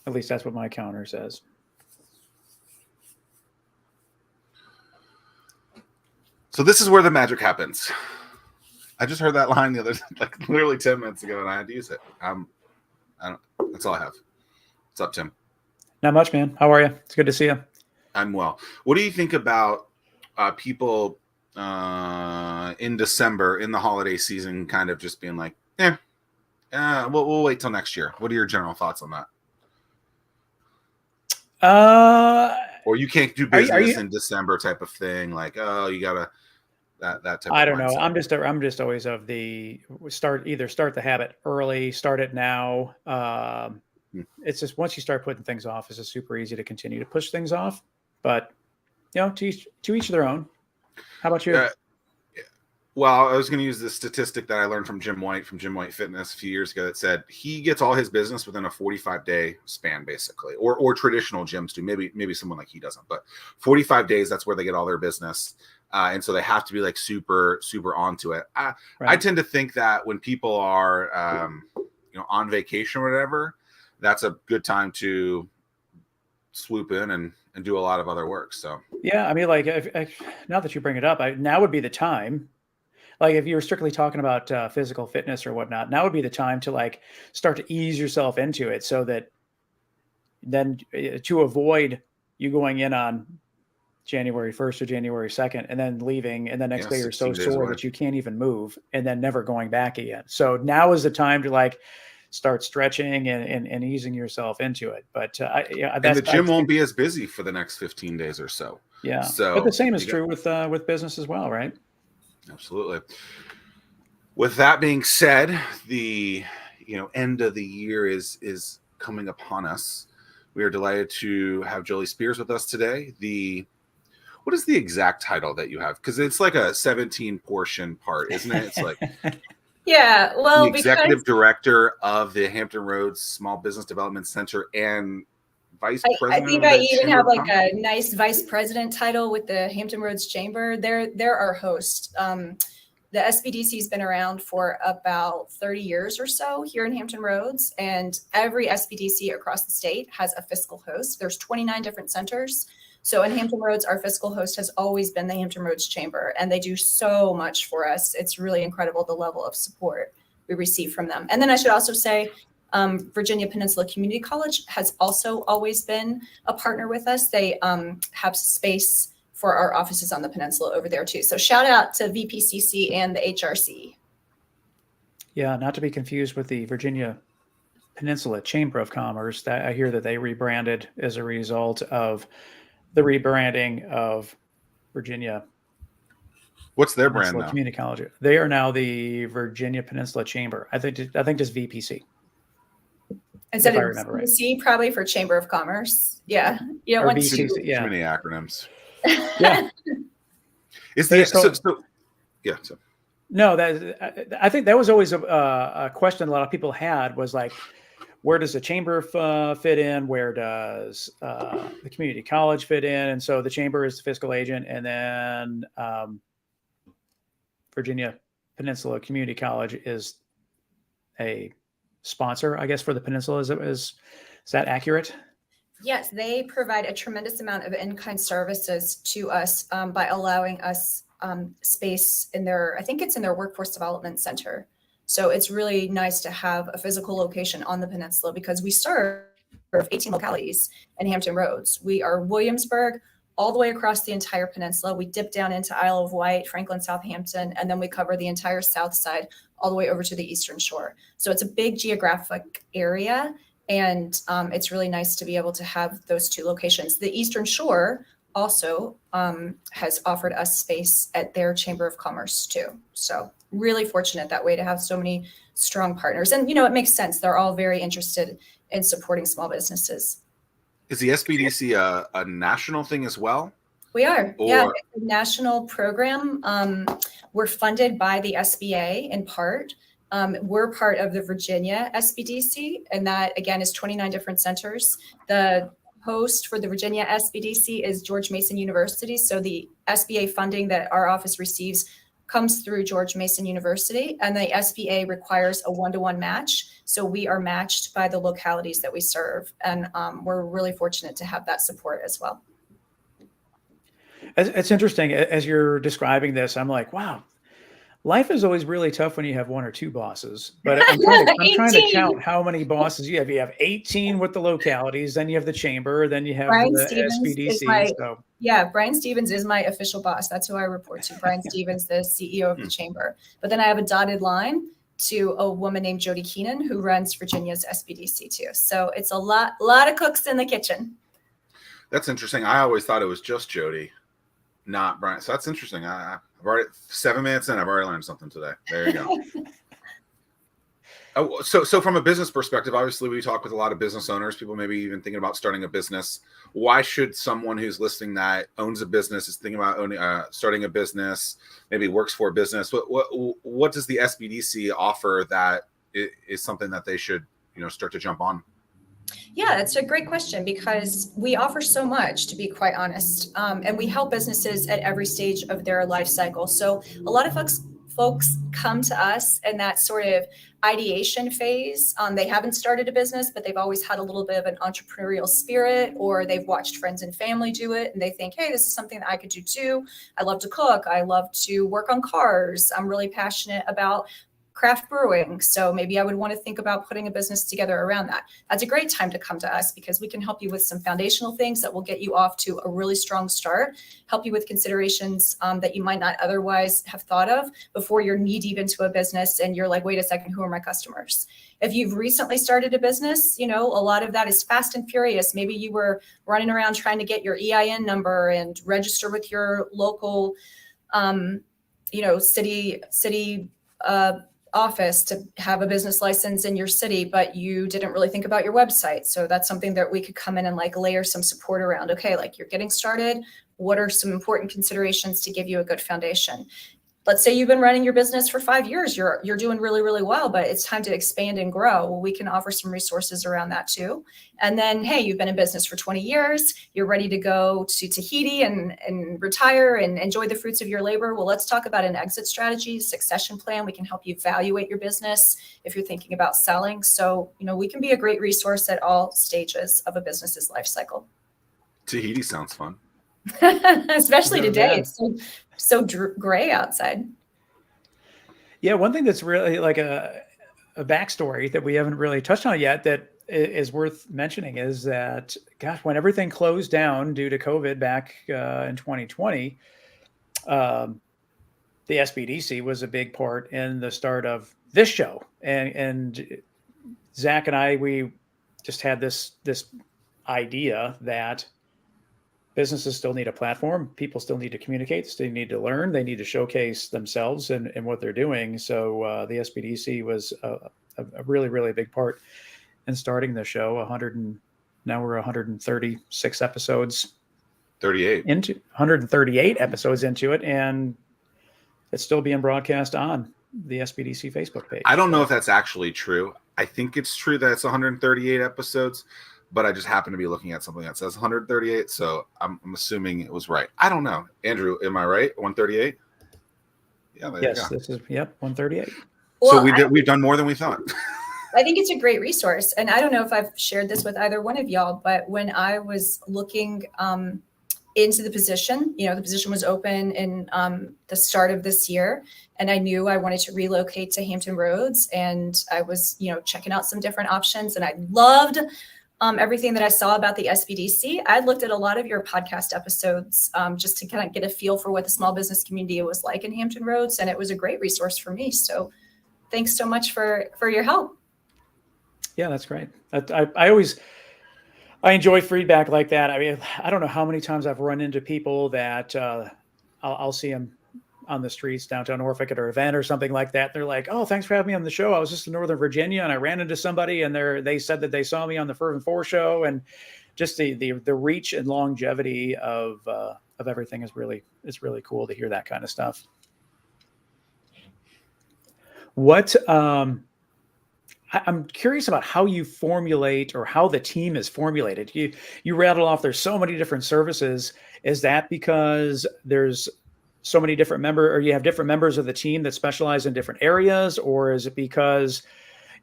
At least that's what my counter says. So this is where the magic happens. I just heard that line the other, like literally 10 minutes ago, and I had to use it. That's all I have. What's up, Tim? Not much, man. How are you? It's good to see you. I'm well. What do you think about people in December, in the holiday season, kind of just being like, we'll wait till next year? What are your general thoughts on that? Or you can't do business in December type of thing, like, oh, you gotta that type. I don't know. I'm just always of the start the habit early, start it now. It's just once you start putting things off, it's just super easy to continue to push things off. But to each their own. How about you? Well, I was going to use the statistic that I learned from Jim White Fitness a few years ago that said he gets all his business within a 45-day span, basically, or traditional gyms do. Maybe someone like he doesn't, but 45 days, that's where they get all their business. And so they have to be like super, super onto it. Right. I tend to think that when people are, on vacation or whatever, that's a good time to swoop in and do a lot of other work. So, yeah, I mean, like, now that you bring it up, now would be the time. Like if you were strictly talking about physical fitness or whatnot, now would be the time to like start to ease yourself into it, so that then to avoid you going in on January 1st or January 2nd and then leaving, and the next day you're so sore that you can't even move, and then never going back again. So now is the time to like start stretching and easing yourself into it. But and the gym won't be as busy for the next 15 days or so. Yeah. So, but the same is true with business as well, right? Absolutely. With that being said, the end of the year is coming upon us. We are delighted to have Jolie Spiers with us today. What is the exact title that you have? Because it's like a 17 portion part, isn't it? It's like yeah, well, the Executive Director of the Hampton Roads Small Business Development Center and Vice President. I think I even have like a nice Vice President title with the Hampton Roads Chamber. They're our host. The SBDC has been around for about 30 years or so here in Hampton Roads, and every SBDC across the state has a fiscal host. There's 29 different centers. So in Hampton Roads, our fiscal host has always been the Hampton Roads Chamber, and they do so much for us. It's really incredible the level of support we receive from them. And then I should also say, Virginia Peninsula Community College has also always been a partner with us. They have space for our offices on the peninsula over there too. So shout out to VPCC and the HRC. Yeah, not to be confused with the Virginia Peninsula Chamber of Commerce. That I hear that they rebranded as a result of the rebranding of Virginia. What's their brand now? Community College. They are now the Virginia Peninsula Chamber. I think just VPC. Instead of VPC, right. Probably for Chamber of Commerce. Yeah, you don't want too many acronyms. Yeah. Is the so no, I think that was always a question a lot of people had, was like, where does the chamber fit in? Where does the community college fit in? And so the chamber is the fiscal agent, and then Virginia Peninsula Community College is a sponsor, I guess, for the peninsula. Is that accurate? Yes, they provide a tremendous amount of in-kind services to us by allowing us space in I think it's in their Workforce Development Center. So it's really nice to have a physical location on the peninsula, because we serve 18 localities in Hampton Roads. We are Williamsburg all the way across the entire peninsula. We dip down into Isle of Wight, Franklin, Southampton, and then we cover the entire south side all the way over to the Eastern Shore. So it's a big geographic area, and it's really nice to be able to have those two locations. The Eastern Shore also has offered us space at their Chamber of Commerce too. So really fortunate that way to have so many strong partners. And, it makes sense. They're all very interested in supporting small businesses. Is the SBDC a national thing as well? We are. Yeah, it's a national program. We're funded by the SBA in part. We're part of the Virginia SBDC, and that, again, is 29 different centers. The host for the Virginia SBDC is George Mason University. So the SBA funding that our office receives comes through George Mason University, and the SBA requires a 1-to-1 match. So we are matched by the localities that we serve. And we're really fortunate to have that support as well. It's interesting. As you're describing this, I'm like, wow, life is always really tough when you have one or two bosses. But I'm trying to count how many bosses you have. You have 18 with the localities, then you have the chamber, then you have Brian the Stevens SBDC. Brian Stevens is my official boss. That's who I report to. Brian Stevens, the CEO of the chamber. But then I have a dotted line to a woman named Jody Keenan, who runs Virginia's SBDC too. So it's a lot of cooks in the kitchen. That's interesting. I always thought it was just Jody, not Brian. So that's interesting. I've already 7 minutes in. I've already learned something today. There you go. So from a business perspective, obviously we talk with a lot of business owners, people maybe even thinking about starting a business. Why should someone who's listening that owns a business, is thinking about starting a business, maybe works for a business, what does the SBDC offer that is something that they should, start to jump on? Yeah, that's a great question, because we offer so much, to be quite honest, and we help businesses at every stage of their life cycle. So a lot of folks come to us in that sort of ideation phase. They haven't started a business, but they've always had a little bit of an entrepreneurial spirit, or they've watched friends and family do it, and they think, hey, this is something that I could do too. I love to cook. I love to work on cars. I'm really passionate about craft brewing. So maybe I would want to think about putting a business together around that. That's a great time to come to us, because we can help you with some foundational things that will get you off to a really strong start, help you with considerations that you might not otherwise have thought of before you're knee deep into a business and you're like, wait a second, who are my customers? If you've recently started a business, a lot of that is fast and furious. Maybe you were running around trying to get your EIN number and register with your local, city office to have a business license in your city, but you didn't really think about your website. So that's something that we could come in and layer some support around. Okay, you're getting started. What are some important considerations to give you a good foundation? Let's say you've been running your business for 5 years. You're doing really, really well, but it's time to expand and grow. Well, we can offer some resources around that too. And then, hey, you've been in business for 20 years. You're ready to go to Tahiti and retire and enjoy the fruits of your labor. Well, let's talk about an exit strategy, succession plan. We can help you evaluate your business if you're thinking about selling. So, we can be a great resource at all stages of a business's life cycle. Tahiti sounds fun. Especially today. It's so gray outside. Yeah, one thing that's really like a backstory that we haven't really touched on yet that is worth mentioning is that, gosh, when everything closed down due to COVID back in 2020, the SBDC was a big part in the start of this show. And Zack and I, we just had this idea that businesses still need a platform. People still need to communicate. They need to learn. They need to showcase themselves and what they're doing. So the SBDC was a really, really big part in starting the show. Now we're 136 episodes. 138 episodes into it, and it's still being broadcast on the SBDC Facebook page. I don't know if that's actually true. I think it's true that it's 138 episodes. But I just happen to be looking at something that says 138, so I'm assuming it was right. I don't know. Andrew, am I right? 138? Yeah, there yes, you go. This is 138. Well, so we've done more than we thought. I think it's a great resource, and I don't know if I've shared this with either one of y'all, but when I was looking into the position, the position was open in the start of this year, and I knew I wanted to relocate to Hampton Roads, and I was, checking out some different options, and I loved everything that I saw about the SBDC. I looked at a lot of your podcast episodes just to kind of get a feel for what the small business community was like in Hampton Roads, and it was a great resource for me. So thanks so much for your help. Yeah, that's great. I enjoy feedback like that. I mean, I don't know how many times I've run into people that I'll see them on the streets downtown Norfolk at an event or something like that. They're like, oh, thanks for having me on the show. I was just in Northern Virginia and I ran into somebody and they said that they saw me on the Fervent Four Show, and just the reach and longevity of everything is really cool to hear that kind of stuff. What I'm curious about how you formulate, or how the team is formulated. You rattle off, there's so many different services. Is that because there's so many different or you have different members of the team that specialize in different areas, or is it because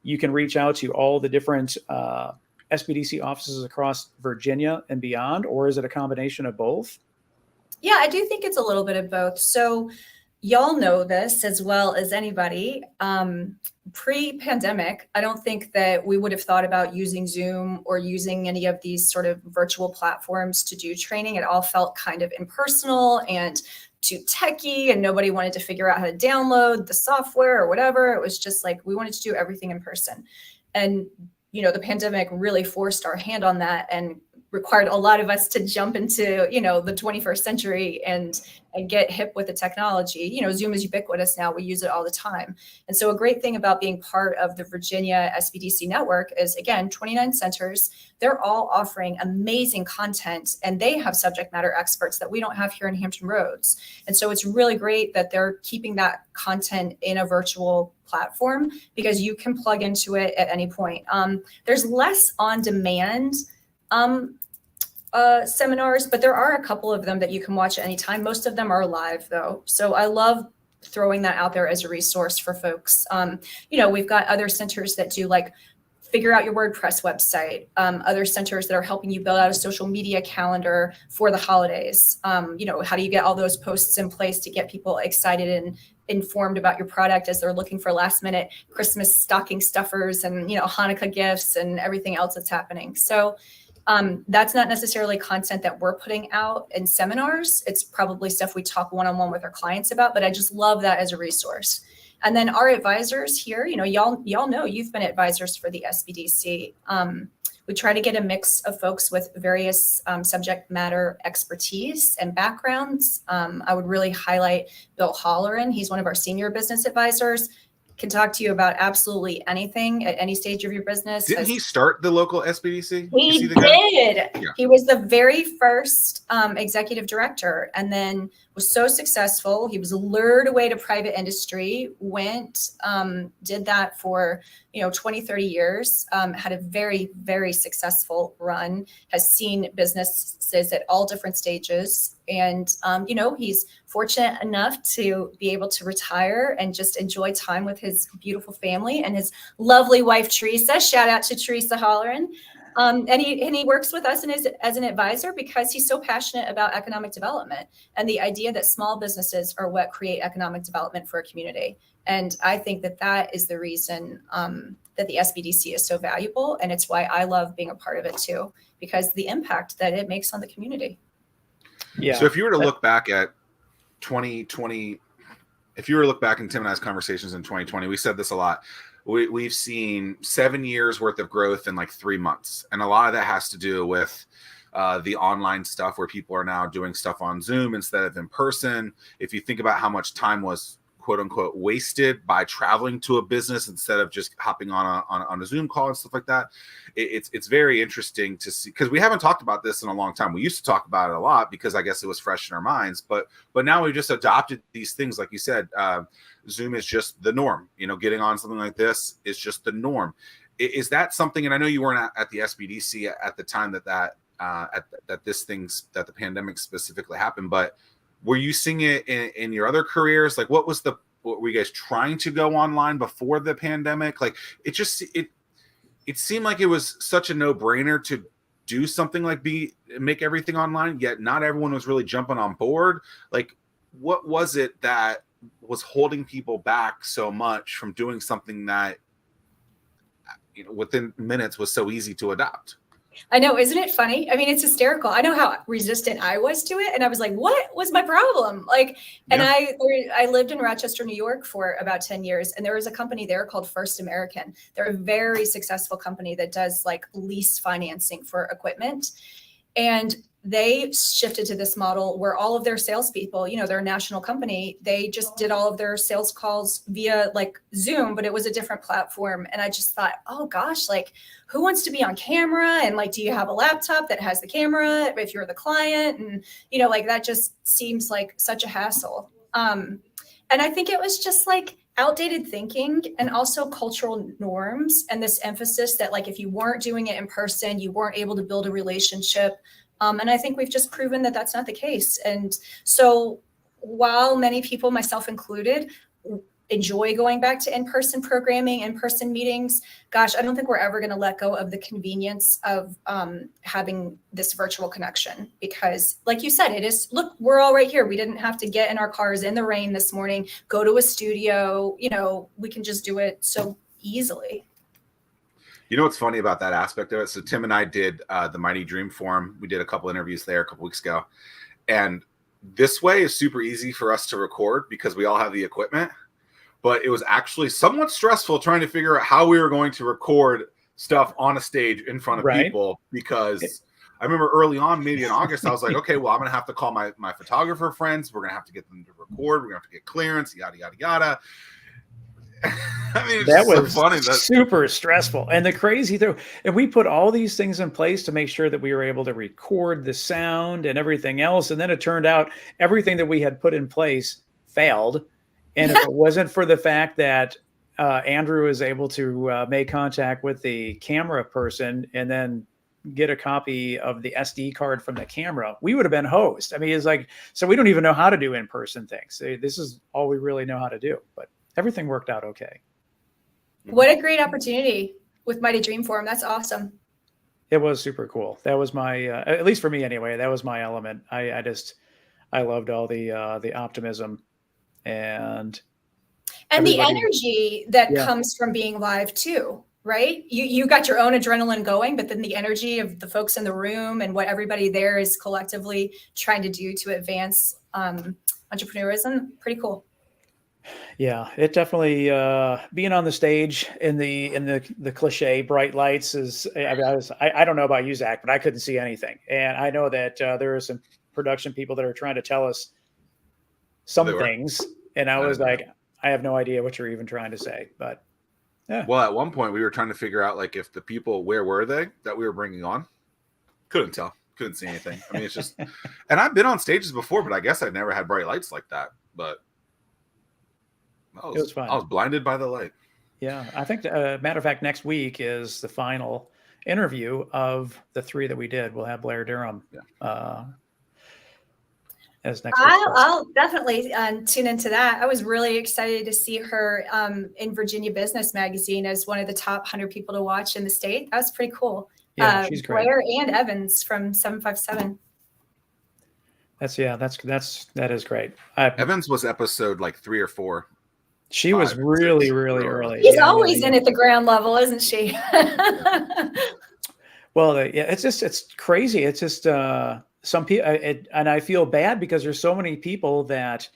you can reach out to all the different SBDC offices across Virginia and beyond, or is it a combination of both? Yeah, I do think it's a little bit of both. So y'all know this as well as anybody. Pre-pandemic, I don't think that we would have thought about using Zoom or using any of these sort of virtual platforms to do training. It all felt kind of impersonal and too techy, and nobody wanted to figure out how to download the software or whatever. It was just like, we wanted to do everything in person. And, you know, the pandemic really forced our hand on that and required a lot of us to jump into, you know, the 21st century and get hip with the technology. You know, Zoom is ubiquitous now. We use it all the time. And so a great thing about being part of the Virginia SBDC network is, again, 29 centers. They're all offering amazing content, and they have subject matter experts that we don't have here in Hampton Roads. And so it's really great that they're keeping that content in a virtual platform because you can plug into it at any point. There's less on-demand seminars, but there are a couple of them that you can watch at any time. Most of them are live though. So I love throwing that out there as a resource for folks. You know, we've got other centers that do like figure out your WordPress website, other centers that are helping you build out a social media calendar for the holidays. You know, how do you get all those posts in place to get people excited and informed about your product as they're looking for last minute Christmas stocking stuffers and, you know, Hanukkah gifts and everything else that's happening. So that's not necessarily content that we're putting out in seminars. It's probably stuff we talk one-on-one with our clients about, but I just love that as a resource. And then our advisors here, you know, y'all know you've been advisors for the SBDC. We try to get a mix of folks with various subject matter expertise and backgrounds. I would really highlight Bill Holleran. He's one of our senior business advisors. Can talk to you about absolutely anything at any stage of your business. Didn't he start the local SBDC? He did. Yeah. He was the very first executive director, and then was so successful. He was lured away to private industry, went, did that for, 20, 30 years, had a very, very successful run, has seen businesses at all different stages. And, he's fortunate enough to be able to retire and just enjoy time with his beautiful family and his lovely wife, Teresa. Shout out to Teresa Holleran. And he works with us as an advisor because he's so passionate about economic development and the idea that small businesses are what create economic development for a community. And I think that is the reason that the SBDC is so valuable. And it's why I love being a part of it too, because the impact that it makes on the community. Yeah. So if you were to look back at 2020, if you were to look back in Tim and I's conversations in 2020, we said this a lot. We've seen 7 years worth of growth in like 3 months. And a lot of that has to do with the online stuff where people are now doing stuff on Zoom instead of in person. If you think about how much time was quote unquote wasted by traveling to a business instead of just hopping on a Zoom call and stuff like that, it's very interesting to see, because we haven't talked about this in a long time. We used to talk about it a lot because I guess it was fresh in our minds, but now we've just adopted these things. Like you said, Zoom is just the norm. Getting on something like this is just the norm. Is that something? And I know you weren't at the SBDC at the time that the pandemic specifically happened, but were you seeing it in your other careers? Like, what were you guys trying to go online before the pandemic? Like, it seemed like it was such a no-brainer to do something like make everything online, yet not everyone was really jumping on board. Like, what was it that was holding people back so much from doing something that, within minutes was so easy to adopt? I know, isn't it funny? I mean, it's hysterical. I know how resistant I was to it, and I was like, "What was my problem?" Like, and I lived in Rochester, New York, for about 10 years, and there was a company there called First American. They're a very successful company that does like lease financing for equipment, and they shifted to this model where all of their salespeople, they're a national company, they just did all of their sales calls via like Zoom, but it was a different platform. And I just thought, oh gosh, like, who wants to be on camera? And like, do you have a laptop that has the camera if you're the client? And, like, that just seems like such a hassle. And I think it was just like outdated thinking and also cultural norms and this emphasis that like, if you weren't doing it in person, you weren't able to build a relationship. And I think we've just proven that that's not the case. And so while many people, myself included, enjoy going back to in-person programming, in-person meetings, gosh, I don't think we're ever going to let go of the convenience of having this virtual connection, because like you said, it is, look, we're all right here. We didn't have to get in our cars in the rain this morning, go to a studio, we can just do it so easily. You know what's funny about that aspect of it? So Tim and I did the Mighty Dream Forum. We did a couple interviews there a couple weeks ago. And this way is super easy for us to record because we all have the equipment. But it was actually somewhat stressful trying to figure out how we were going to record stuff on a stage in front of people, because I remember early on, maybe in August, I was like, okay, well, I'm going to have to call my photographer friends. We're going to have to get them to record. We're going to have to get clearance, yada, yada, yada. I mean, it's that was so funny. Super stressful. And the crazy thing, and we put all these things in place to make sure that we were able to record the sound and everything else. And then it turned out everything that we had put in place failed. And if it wasn't for the fact that Andrew was able to make contact with the camera person and then get a copy of the SD card from the camera, we would have been hosed. I mean, it's like, so we don't even know how to do in-person things. This is all we really know how to do, but everything worked out okay. What a great opportunity with Mighty Dream Forum. That's awesome. It was super cool. That was my, at least for me anyway, that was my element. I loved all the optimism and the energy that comes from being live too, right? You got your own adrenaline going, but then the energy of the folks in the room and what everybody there is collectively trying to do to advance entrepreneurism, pretty cool. Yeah, it definitely being on the stage in the cliche bright lights is. I don't know about you, Zach, but I couldn't see anything, and I know that there are some production people that are trying to tell us some things, and I was like, I have no idea what you're even trying to say, but yeah. Well, at one point we were trying to figure out like if the people, where were they that we were bringing on? Couldn't tell, couldn't see anything. I mean, it's just, and I've been on stages before, but I guess I've never had bright lights like that. But it was fun. I was blinded by the light. Yeah, I think, matter of fact, next week is the final interview of the 3 that we did. We'll have Blair Durham as next week. I'll definitely tune into that. I was really excited to see her in Virginia Business Magazine as one of the top 100 people to watch in the state. That was pretty cool. Yeah, she's great. Blair and Evans from 757. That is great. Evans was episode like 3 or 4. She was really early. She's always in at the ground level, isn't she? Well, it's crazy. It's just some people, and I feel bad because there's so many people that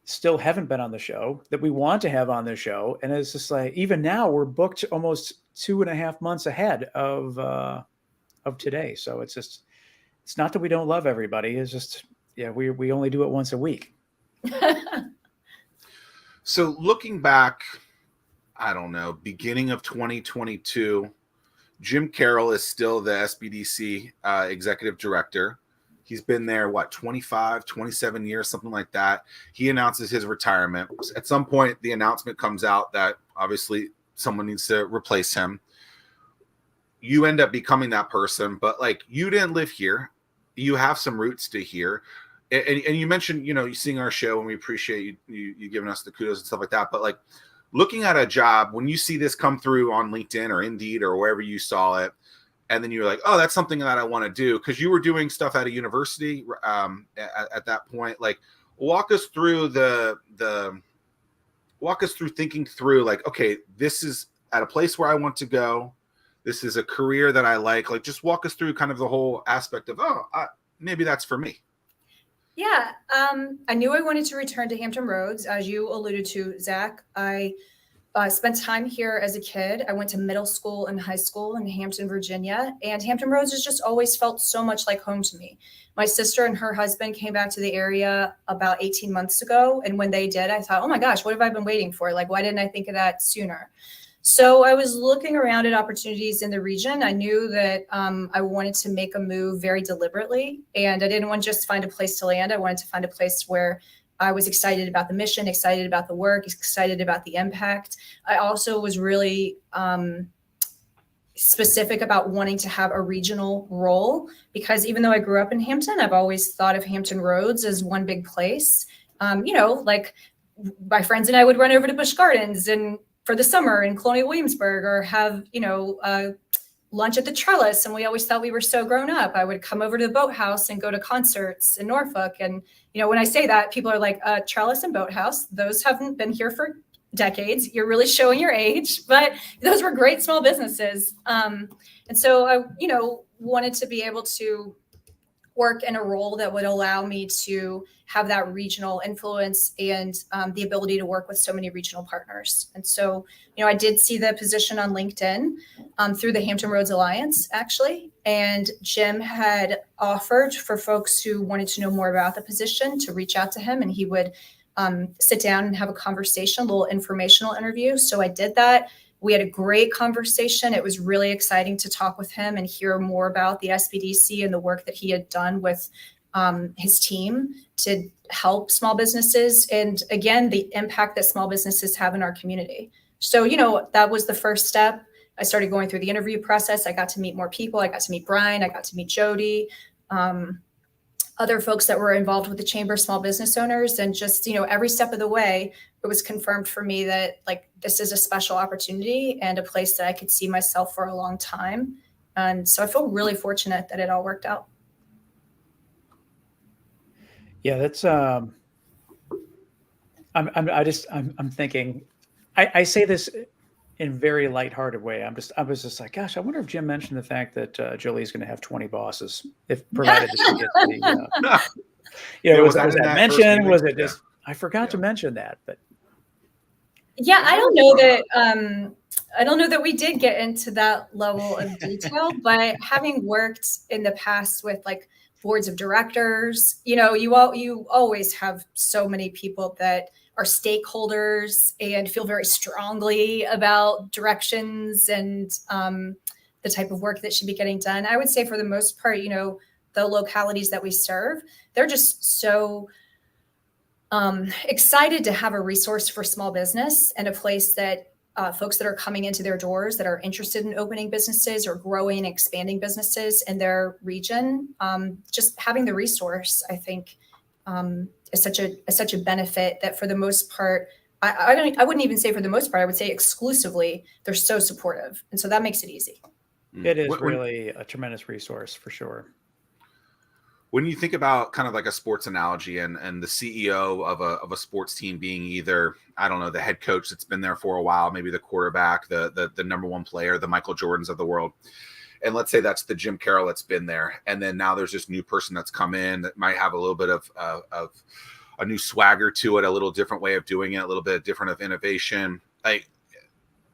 still haven't been on the show that we want to have on the show, and it's just like even now we're booked almost 2.5 months ahead of today. So it's not that we don't love everybody. It's just we only do it once a week. So looking back, I don't know, beginning of 2022, Jim Carroll is still the SBDC Executive Director. He's been there, 25, 27 years, something like that. He announces his retirement. At some point, the announcement comes out that obviously someone needs to replace him. You end up becoming that person, but like you didn't live here. You have some roots to here. And you mentioned, you seeing our show, and we appreciate you giving us the kudos and stuff like that. But like looking at a job, when you see this come through on LinkedIn or Indeed or wherever you saw it, and then you're like, oh, that's something that I want to do, because you were doing stuff at a university at that point. Like, walk us through thinking through like, okay, this is at a place where I want to go. This is a career that I like. Like, just walk us through kind of the whole aspect of, maybe that's for me. Yeah, I knew I wanted to return to Hampton Roads. As you alluded to, Zach, I spent time here as a kid. I went to middle school and high school in Hampton, Virginia, and Hampton Roads has just always felt so much like home to me. My sister and her husband came back to the area about 18 months ago, and when they did, I thought, oh my gosh, what have I been waiting for? Like, why didn't I think of that sooner? So I was looking around at opportunities in the region. I knew that I wanted to make a move very deliberately, and I didn't want to just find a place to land. I wanted to find a place where I was excited about the mission, excited about the work, excited about the impact. I also was really specific about wanting to have a regional role, because even though I grew up in Hampton, I've always thought of Hampton Roads as one big place. Like my friends and I would run over to Busch Gardens and for the summer in Colonial Williamsburg, or have, lunch at the Trellis. And we always thought we were so grown up. I would come over to the Boathouse and go to concerts in Norfolk. And, when I say that, people are like, Trellis and Boathouse, those haven't been here for decades. You're really showing your age, but those were great small businesses. And so I, wanted to be able to work in a role that would allow me to have that regional influence and the ability to work with so many regional partners. And so, I did see the position on LinkedIn through the Hampton Roads Alliance, actually. And Jim had offered for folks who wanted to know more about the position to reach out to him, and he would sit down and have a conversation, a little informational interview. So I did that. We had a great conversation. It was really exciting to talk with him and hear more about the SBDC and the work that he had done with his team to help small businesses. And again, the impact that small businesses have in our community. So, that was the first step. I started going through the interview process. I got to meet more people. I got to meet Brian. I got to meet Jody, other folks that were involved with the Chamber of Small Business Owners. And just, every step of the way, it was confirmed for me that this is a special opportunity and a place that I could see myself for a long time. And so I feel really fortunate that it all worked out. Yeah, that's, I'm thinking, I say this in a very lighthearted way. I was just like, gosh, I wonder if Jim mentioned the fact that Jolie is going to have 20 bosses, if provided that she gets the, was that mentioned? Was it just, I forgot to mention that, but. Yeah, I don't know that we did get into that level of detail, but having worked in the past with boards of directors, you always have so many people that are stakeholders and feel very strongly about directions and the type of work that should be getting done. I would say for the most part, the localities that we serve, they're just so excited to have a resource for small business and a place that folks that are coming into their doors that are interested in opening businesses or growing and expanding businesses in their region. Just having the resource, I think, is such a benefit that for the most part, I wouldn't even say for the most part, I would say exclusively, they're so supportive. And so that makes it easy. It is really a tremendous resource for sure. When you think about kind of like a sports analogy and the CEO of a sports team being either, I don't know, the head coach that's been there for a while, maybe the quarterback, the number one player, the Michael Jordans of the world. And let's say that's the Jim Carroll that's been there. And then now there's this new person that's come in that might have a little bit of a new swagger to it, a little different way of doing it, a little bit different of innovation.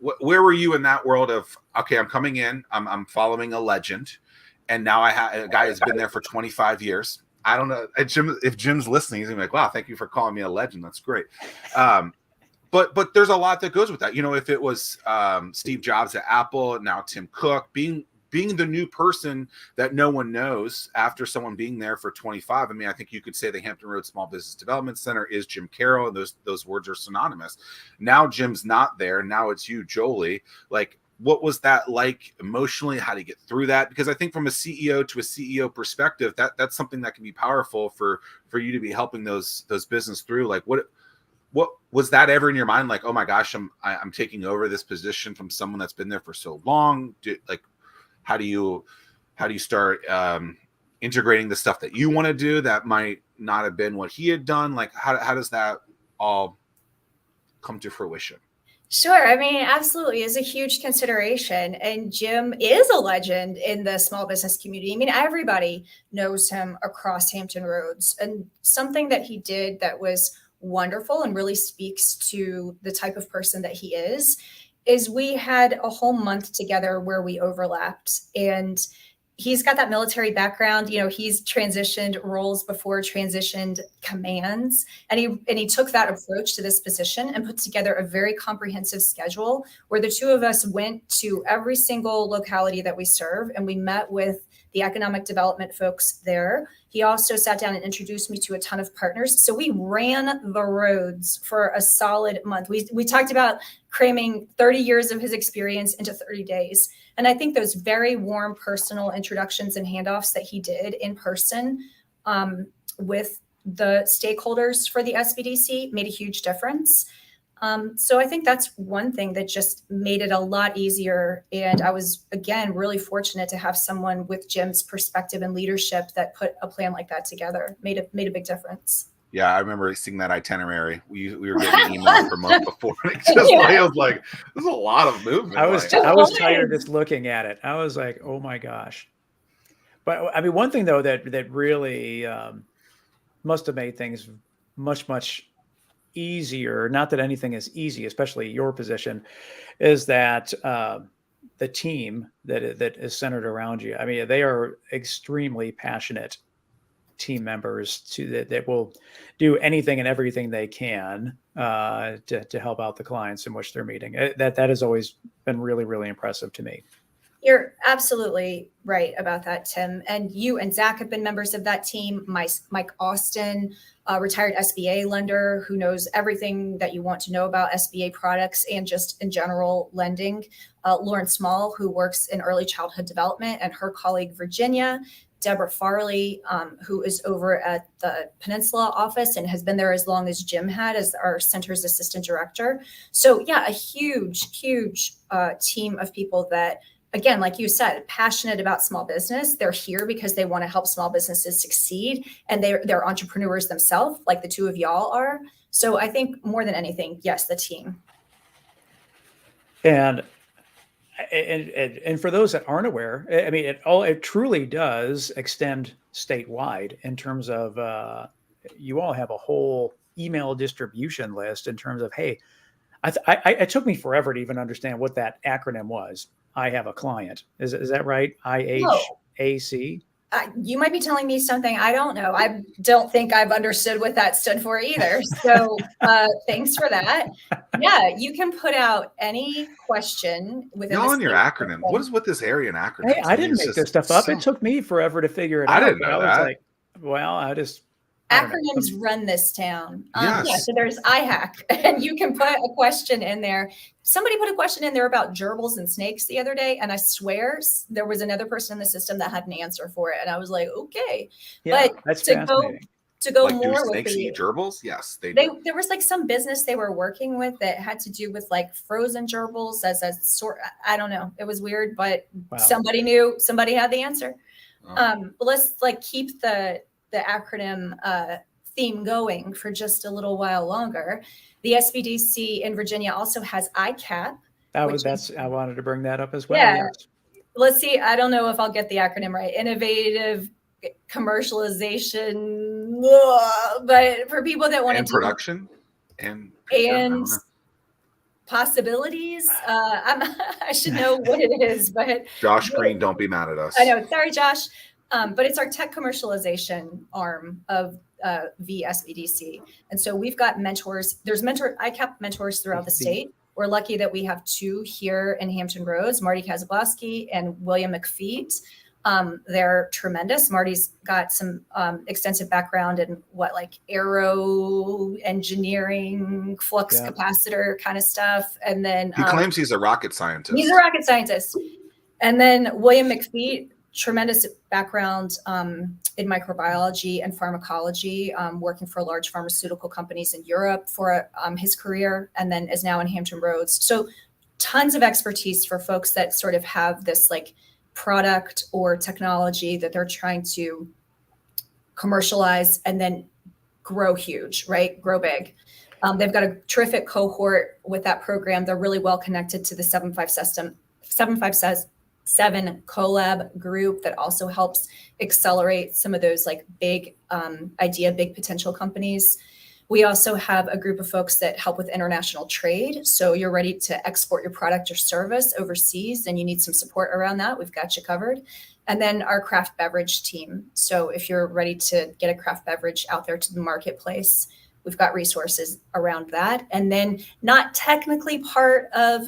Where were you in that world of, okay, I'm coming in, I'm following a legend. And now I have a guy who's been there for 25 years. I don't know if Jim's listening, he's gonna be like, wow, thank you for calling me a legend. That's great. But there's a lot that goes with that. If it was Steve Jobs at Apple, now Tim Cook, being the new person that no one knows after someone being there for 25. I mean, I think you could say the Hampton Roads Small Business Development Center is Jim Carroll, and those words are synonymous. Now Jim's not there. Now it's you, Jolie. What was that like emotionally? How to get through that? Because I think from a CEO to a CEO perspective, that's something that can be powerful for you to be helping those business through. What was that ever in your mind? Like, oh my gosh, I'm taking over this position from someone that's been there for so long. How do you start integrating the stuff that you want to do that might not have been what he had done? How does that all come to fruition? Sure. I mean, absolutely is a huge consideration. And Jim is a legend in the small business community. I mean, everybody knows him across Hampton Roads. And something that he did that was wonderful and really speaks to the type of person that he is we had a whole month together where we overlapped. And he's got that military background. He's transitioned roles before, transitioned commands. And he took that approach to this position and put together a very comprehensive schedule where the two of us went to every single locality that we serve. And we met with the economic development folks there. He also sat down and introduced me to a ton of partners. So we ran the roads for a solid month. We talked about cramming 30 years of his experience into 30 days. And I think those very warm personal introductions and handoffs that he did in person with the stakeholders for the SBDC made a huge difference. So I think that's one thing that just made it a lot easier. And I was, again, really fortunate to have someone with Jim's perspective and leadership that put a plan like that together, made a big difference. Yeah, I remember seeing that itinerary. We were getting emails for months before. And it just I was like, there's a lot of movement. I was tired just looking at it. I was like, oh my gosh. But I mean, one thing though that really must have made things much easier, not that anything is easy, especially your position, is that the team that is centered around you. I mean, they are extremely passionate team members that will do anything and everything they can to help out the clients in which they're meeting. That has always been really impressive to me. You're absolutely right about that, Tim. And you and Zack have been members of that team. Mike Austin, retired SBA lender who knows everything that you want to know about SBA products and just in general lending. Lauren Small, who works in early childhood development, and her colleague, Virginia. Deborah Farley, who is over at the Peninsula office and has been there as long as Jim had as our center's assistant director. So yeah, a huge team of people that, again, like you said, passionate about small business. They're here because they want to help small businesses succeed, and they're entrepreneurs themselves, like the two of y'all are. So I think more than anything, yes, the team. And for those that aren't aware, I mean, it truly does extend statewide in terms of you all have a whole email distribution list in terms of, hey, it took me forever to even understand what that acronym was. I have a client. Is that right? IHAC? You might be telling me something I don't know. I don't think I've understood what that stood for either. So thanks for that. Yeah, you can put out any question within y'all in your acronym. What is with this area in acronyms? Hey, I didn't make this stuff up. It took me forever to figure it out. I didn't know that. I was like, well, acronyms run this town. Yes. Yeah, so there's IHAC, and you can put a question in there. Somebody put a question in there about gerbils and snakes the other day, and I swear there was another person in the system that had an answer for it, and I was like, okay. Yeah, but that's fascinating. To go like, more do with snakes eat gerbils? Yes, they do. There was like some business they were working with that had to do with like frozen gerbils as a sort. I don't know. It was weird, but somebody knew. Somebody had the answer. But let's like keep the acronym theme going for just a little while longer. The SBDC in Virginia also has ICAP. I wanted to bring that up as well. Yeah. Yes. Let's see. I don't know if I'll get the acronym right. Innovative commercialization, but for people that want to do production and possibilities, I should know what it is, but Josh Green, don't be mad at us. I know. Sorry, Josh. But it's our tech commercialization arm of SBDC. And so we've got mentors. There's ICAP mentors throughout the state. We're lucky that we have two here in Hampton Roads, Marty Kazabowski and William McFeet. They're tremendous. Marty's got some extensive background in aero engineering, flux capacitor kind of stuff. And then he claims he's a rocket scientist. He's a rocket scientist. And then William McFeet, tremendous background in microbiology and pharmacology, working for large pharmaceutical companies in Europe for his career, and then is now in Hampton Roads. So tons of expertise for folks that sort of have this like product or technology that they're trying to commercialize and then grow huge, right? Grow big. They've got a terrific cohort with that program. They're really well connected to the 757 collab group that also helps accelerate some of those like big big potential companies. We also have a group of folks that help with international trade. So you're ready to export your product or service overseas and you need some support around that. We've got you covered. And then our craft beverage team. So if you're ready to get a craft beverage out there to the marketplace, we've got resources around that. And then not technically part of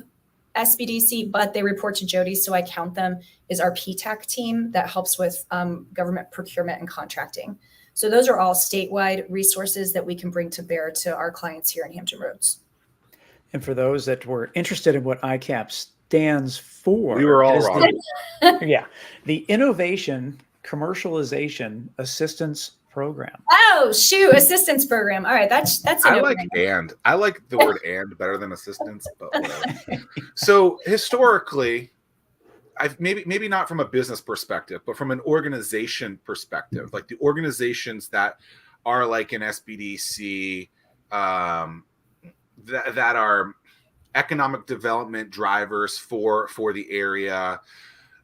SBDC, but they report to Jody, so I count them, is our PTAC team that helps with government procurement and contracting. So those are all statewide resources that we can bring to bear to our clients here in Hampton Roads. And for those that were interested in what ICAP stands for, We were all wrong. The Innovation Commercialization Assistance Program. Oh, shoot, assistance program. All right, that's I like the word and better than assistance, but whatever. So historically, I've maybe not from a business perspective, but from an organization perspective, like the organizations that are like an SBDC, that are economic development drivers for the area.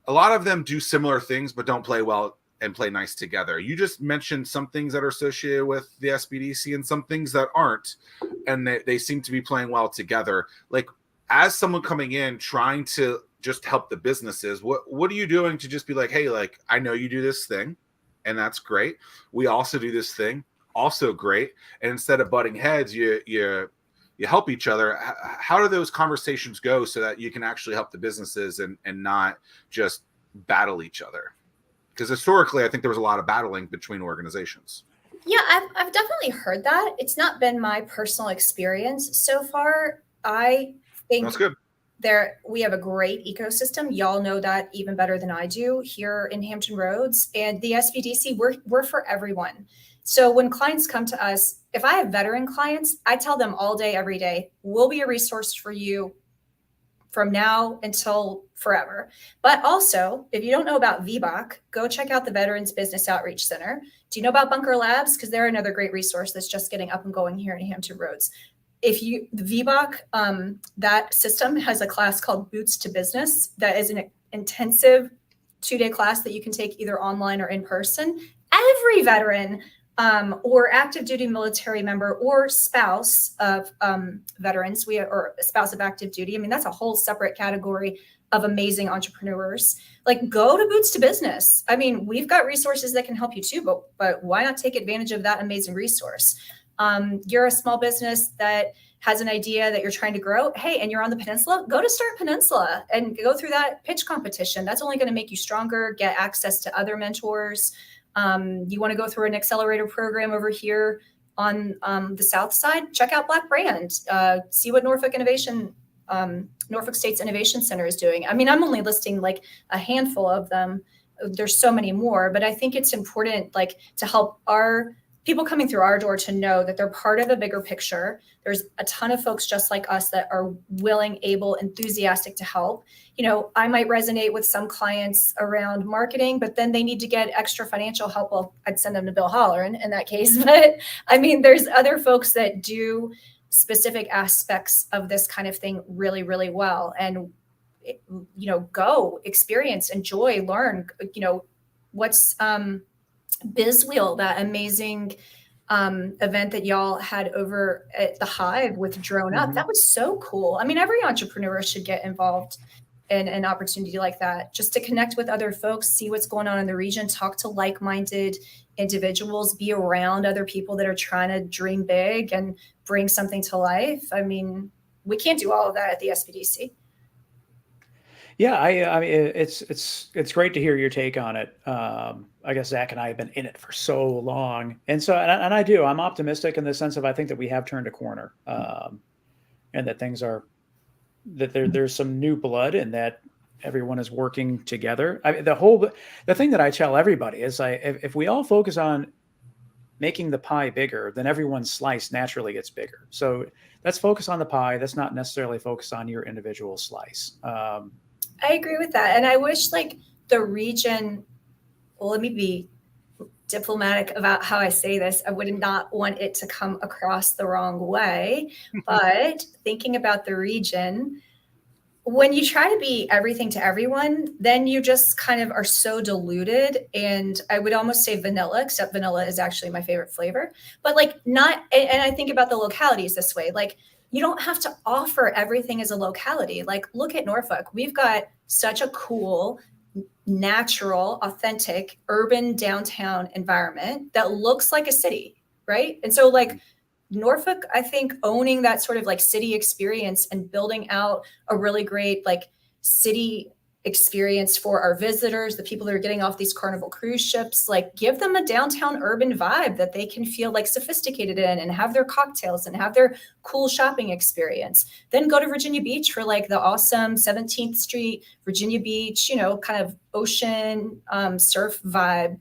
A lot of them do similar things, but don't play well and play nice together. You just mentioned some things that are associated with the SBDC and some things that aren't, and they seem to be playing well together. Like, as someone coming in trying to just help the businesses, what are you doing to just be like, hey, like, I know you do this thing, and that's great. We also do this thing, also great. And instead of butting heads, you help each other. How do those conversations go so that you can actually help the businesses and not just battle each other? Because historically, I think there was a lot of battling between organizations. Yeah, I've definitely heard that. It's not been my personal experience so far. I think That's good. We have a great ecosystem. Y'all know that even better than I do here in Hampton Roads. And the SBDC, we're for everyone. So when clients come to us, if I have veteran clients, I tell them all day, every day, we'll be a resource for you from now until forever. But also, if you don't know about VBOC, go check out the Veterans Business Outreach Center. Do you know about Bunker Labs? Because they're another great resource that's just getting up and going here in Hampton Roads. The VBOC, that system has a class called Boots to Business that is an intensive 2-day class that you can take either online or in person. Every veteran or active duty military member or spouse of veterans, or spouse of active duty. I mean, that's a whole separate category of amazing entrepreneurs. Like, go to Boots to Business. I mean, we've got resources that can help you too, but why not take advantage of that amazing resource? You're a small business that has an idea that you're trying to grow. Hey, and you're on the peninsula, go to Start Peninsula and go through that pitch competition. That's only going to make you stronger, get access to other mentors. You want to go through an accelerator program over here on the south side, check out Black Brand, see what Norfolk State's Innovation Center is doing. I mean, I'm only listing like a handful of them. There's so many more, but I think it's important, like, to help our people coming through our door to know that they're part of a bigger picture. There's a ton of folks just like us that are willing, able, enthusiastic to help. You know, I might resonate with some clients around marketing, but then they need to get extra financial help. Well, I'd send them to Bill Holleran in that case. But I mean, there's other folks that do specific aspects of this kind of thing really, really well. And, you know, go experience, enjoy, learn, you know, what's BizWheel, that amazing event that y'all had over at the Hive with Drone Up. That was so cool. I mean, every entrepreneur should get involved in an opportunity like that, just to connect with other folks, see what's going on in the region, talk to like-minded individuals, be around other people that are trying to dream big and bring something to life. I mean, we can't do all of that at the SBDC. Yeah, I mean, it's great to hear your take on it. I guess Zach and I have been in it for so long, and I'm optimistic in the sense of, I think that we have turned a corner, and that things are, that there's some new blood, and that everyone is working together. I mean, the thing that I tell everybody is, if we all focus on making the pie bigger, then everyone's slice naturally gets bigger. So let's focus on the pie. Let's not necessarily focus on your individual slice. I agree with that. And I wish, like, the region, well, let me be diplomatic about how I say this. I would not want it to come across the wrong way, but thinking about the region, when you try to be everything to everyone, then you just kind of are so diluted. And I would almost say vanilla, except vanilla is actually my favorite flavor, but like not, and I think about the localities this way, like, you don't have to offer everything as a locality. Like, look at Norfolk. We've got such a cool, natural, authentic, urban downtown environment that looks like a city, right? And so, like, Norfolk, I think owning that sort of like city experience and building out a really great like city experience for our visitors, the people that are getting off these Carnival cruise ships, like give them a downtown urban vibe that they can feel like sophisticated in and have their cocktails and have their cool shopping experience. Then go to Virginia Beach for like the awesome 17th Street, Virginia Beach, kind of ocean surf vibe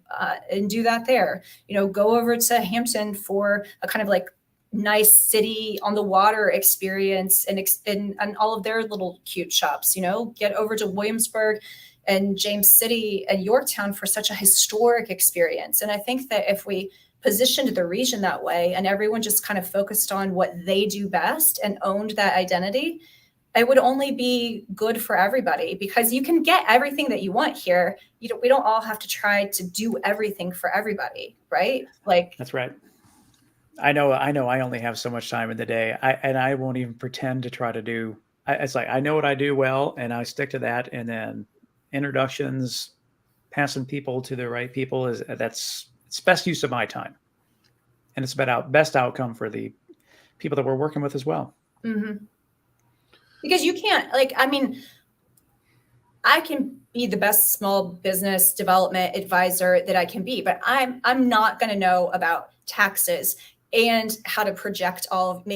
and do that there. Go over to Hampton for a kind of like nice city on the water experience and all of their little cute shops. Get over to Williamsburg and James City and Yorktown for such a historic experience. And I think that if we positioned the region that way and everyone just kind of focused on what they do best and owned that identity, it would only be good for everybody, because you can get everything that you want here. We don't all have to try to do everything for everybody, right? Like, that's right. I know I only have so much time in the day, and I won't even pretend to try to do. It's like I know what I do well, and I stick to that. And then introductions, passing people to the right people it's best use of my time, and it's best outcome for the people that we're working with as well. Mm-hmm. Because you can't I can be the best small business development advisor that I can be, but I'm not going to know about taxes and how to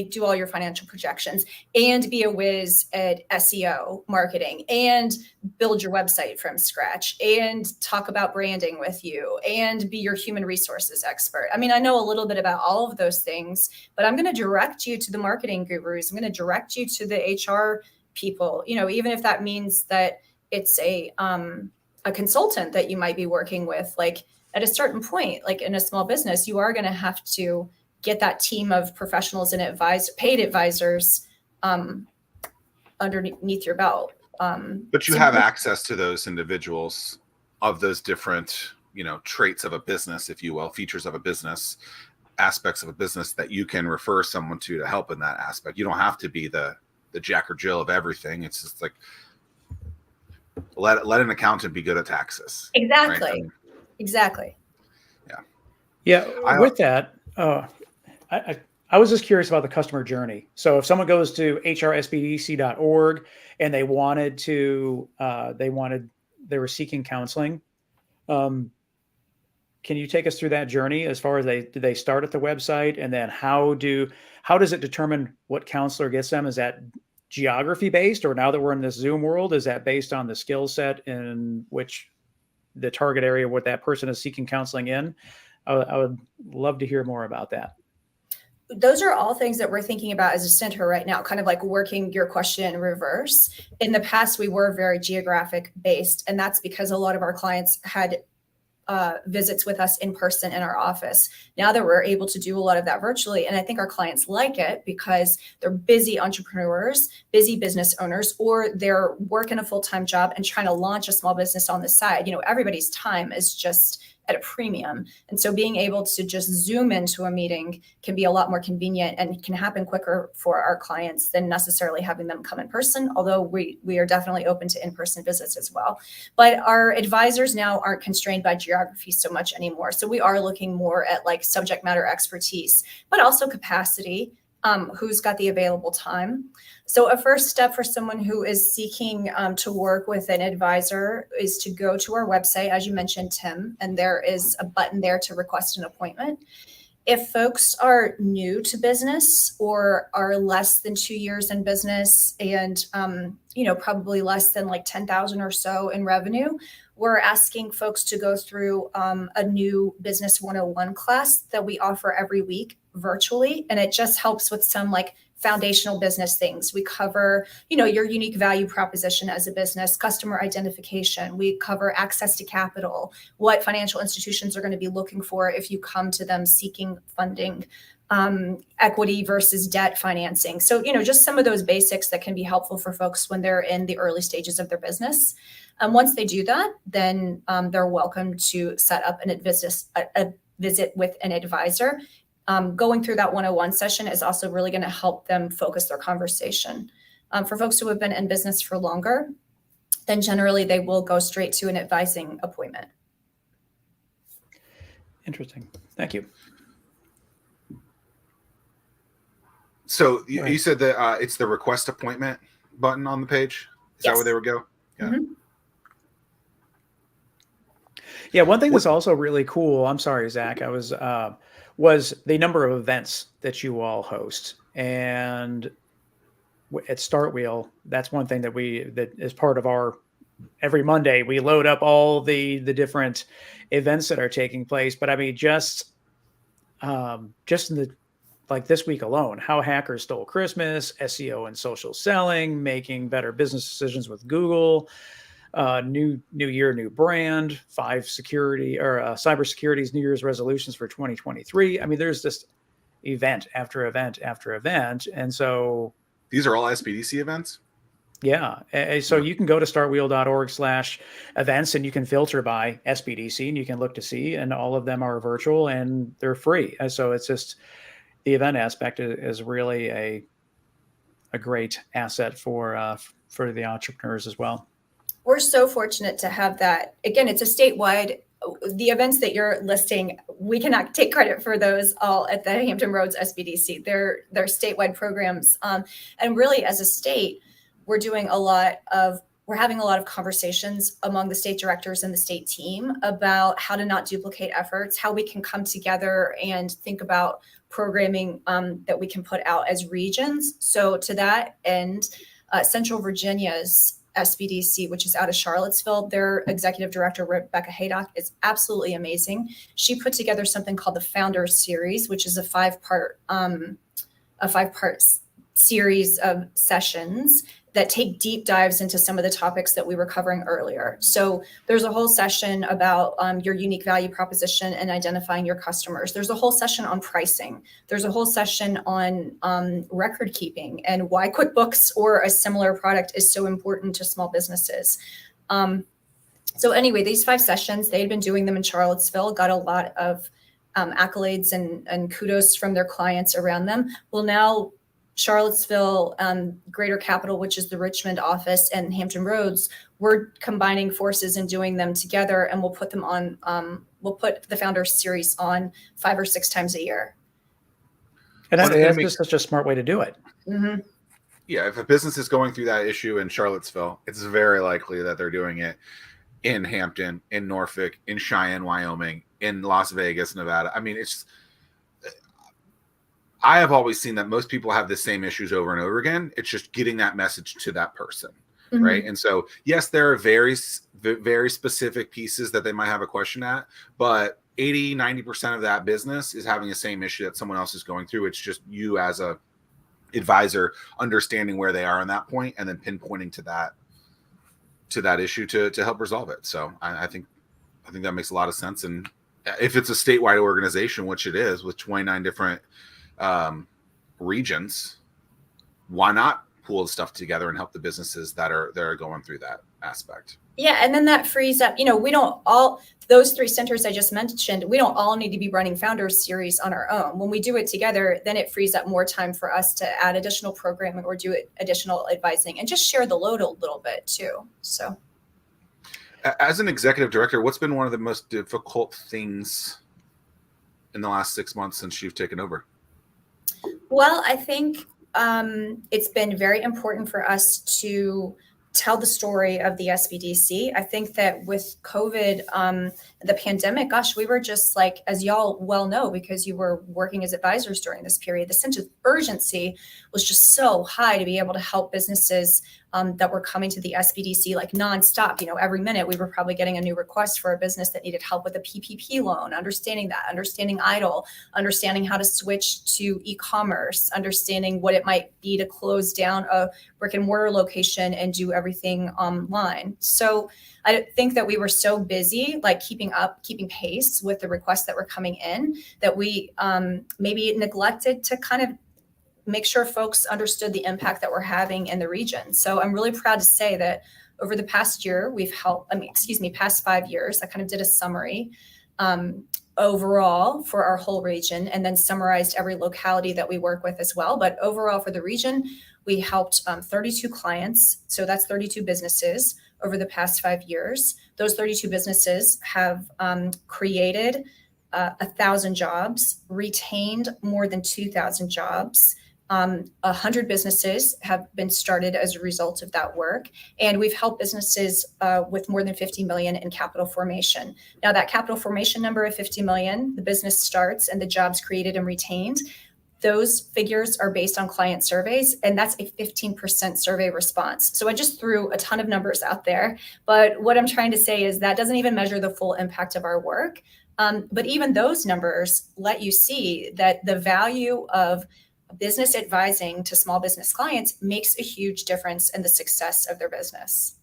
do all your financial projections and be a whiz at SEO marketing and build your website from scratch and talk about branding with you and be your human resources expert. I know a little bit about all of those things, but I'm going to direct you to the marketing gurus. I'm going to direct you to the HR people, even if that means that it's a consultant that you might be working with. Like at a certain point, like in a small business, you are going to have to get that team of professionals and paid advisors underneath your belt. But you have access to those individuals of those different, traits of a business, if you will, features of a business, aspects of a business that you can refer someone to help in that aspect. You don't have to be the Jack or Jill of everything. It's just like let an accountant be good at taxes. Exactly. Right? Exactly. Yeah. With that, I was just curious about the customer journey. So if someone goes to HRSBDC.org and they were seeking counseling, can you take us through that journey as far as do they start at the website, and then how does it determine what counselor gets them? Is that geography based, or now that we're in this Zoom world, is that based on the skill set in which the target area what that person is seeking counseling in? I would love to hear more about that. Those are all things that we're thinking about as a center right now, kind of like working your question in reverse. In the past, we were very geographic based, and that's because a lot of our clients had visits with us in person in our office. Now that we're able to do a lot of that virtually, and I think our clients like it because they're busy entrepreneurs, busy business owners, or they're working a full-time job and trying to launch a small business on the side. Everybody's time is just at a premium. And so being able to just Zoom into a meeting can be a lot more convenient and can happen quicker for our clients than necessarily having them come in person, although we are definitely open to in-person visits as well. But our advisors now aren't constrained by geography so much anymore. So we are looking more at like subject matter expertise, but also capacity. Who's got the available time. So a first step for someone who is seeking to work with an advisor is to go to our website, as you mentioned, Tim, and there is a button there to request an appointment. If folks are new to business or are less than 2 years in business and, probably less than like 10,000 or so in revenue, we're asking folks to go through a new Business 101 class that we offer every week virtually. And it just helps with some like foundational business things. We cover, your unique value proposition as a business, customer identification. We cover access to capital, what financial institutions are going to be looking for if you come to them seeking funding, equity versus debt financing. So, just some of those basics that can be helpful for folks when they're in the early stages of their business. Once they do that, then they're welcome to set up a visit with an advisor. Going through that 101 session is also really going to help them focus their conversation. For folks who have been in business for longer, then generally they will go straight to an advising appointment. Interesting. Thank you. So you said that it's the request appointment button on the page. Is that where they would go? Yeah. Mm-hmm. Yeah, one thing that's also really cool, I'm sorry, Zach, was the number of events that you all host. And at StartWheel, that's one thing that is part of our, every Monday, we load up all the different events that are taking place. But I mean, just in this week alone, how hackers stole Christmas, SEO and social selling, making better business decisions with Google, new year, new brand, cybersecurity's New Year's resolutions for 2023. I mean, there's just event after event after event. And so these are all SBDC events? Yeah. So you can go to startwheel.org/events and you can filter by SBDC and you can look to see, and all of them are virtual and they're free. And so it's just, the event aspect is really a great asset for the entrepreneurs as well. We're so fortunate to have that. Again, it's a statewide, the events that you're listing, we cannot take credit for those all at the Hampton Roads SBDC. They're statewide programs. And really as a state, we're having a lot of conversations among the state directors and the state team about how to not duplicate efforts, how we can come together and think about programming that we can put out as regions. So to that end, Central Virginia's SBDC, which is out of Charlottesville, their executive director, Rebecca Haydock, is absolutely amazing. She put together something called the Founders Series, which is a five-part series of sessions that take deep dives into some of the topics that we were covering earlier. So there's a whole session about your unique value proposition and identifying your customers. There's a whole session on pricing. There's a whole session on record keeping and why QuickBooks or a similar product is so important to small businesses. So anyway, these 5 sessions, they had been doing them in Charlottesville, got a lot of accolades and kudos from their clients around them. Well, now Charlottesville, Greater Capital, which is the Richmond office, and Hampton Roads, we're combining forces and doing them together, and we'll put them on, we'll put the Founders Series on 5 or 6 times a year. And that's just such a smart way to do it. Mm-hmm. Yeah, if a business is going through that issue in Charlottesville, it's very likely that they're doing it in Hampton, in Norfolk, in Cheyenne, Wyoming, in Las Vegas, Nevada. I mean, I have always seen that most people have the same issues over and over again. It's just getting that message to that person, mm-hmm. right? And so, yes, there are very, very specific pieces that they might have a question at, but 80-90% of that business is having the same issue that someone else is going through. It's just you as a advisor understanding where they are on that point and then pinpointing to that issue to help resolve it. So I think that makes a lot of sense. And if it's a statewide organization, which it is, with 29 different regions, why not pool stuff together and help the businesses that are going through that aspect? Yeah, and then that frees up, we don't all, those 3 centers I just mentioned, we don't all need to be running Founders Series on our own. When we do it together, then it frees up more time for us to add additional programming or do additional advising and just share the load a little bit too. So as an executive director, what's been one of the most difficult things in the last 6 months since you've taken over? Well, I think it's been very important for us to tell the story of the SBDC. I think that with COVID, the pandemic, gosh, we were just like, as y'all well know, because you were working as advisors during this period, the sense of urgency was just so high to be able to help businesses that were coming to the SBDC like nonstop. Every minute we were probably getting a new request for a business that needed help with a PPP loan, understanding IDLE, understanding how to switch to e-commerce, understanding what it might be to close down a brick and mortar location and do everything online. So I think that we were so busy, like keeping pace with the requests that were coming in, that we maybe neglected to kind of make sure folks understood the impact that we're having in the region. So I'm really proud to say that over the past year, past 5 years, I kind of did a summary overall for our whole region and then summarized every locality that we work with as well. But overall for the region, we helped 32 clients. So that's 32 businesses over the past 5 years. Those 32 businesses have created 1,000 jobs, retained more than 2,000 jobs, 100 businesses have been started as a result of that work. And we've helped businesses with more than 50 million in capital formation. Now that capital formation number of 50 million, the business starts and the jobs created and retained, those figures are based on client surveys, and that's a 15% survey response. So I just threw a ton of numbers out there, but what I'm trying to say is that doesn't even measure the full impact of our work. But even those numbers let you see that the value of business advising to small business clients makes a huge difference in the success of their business.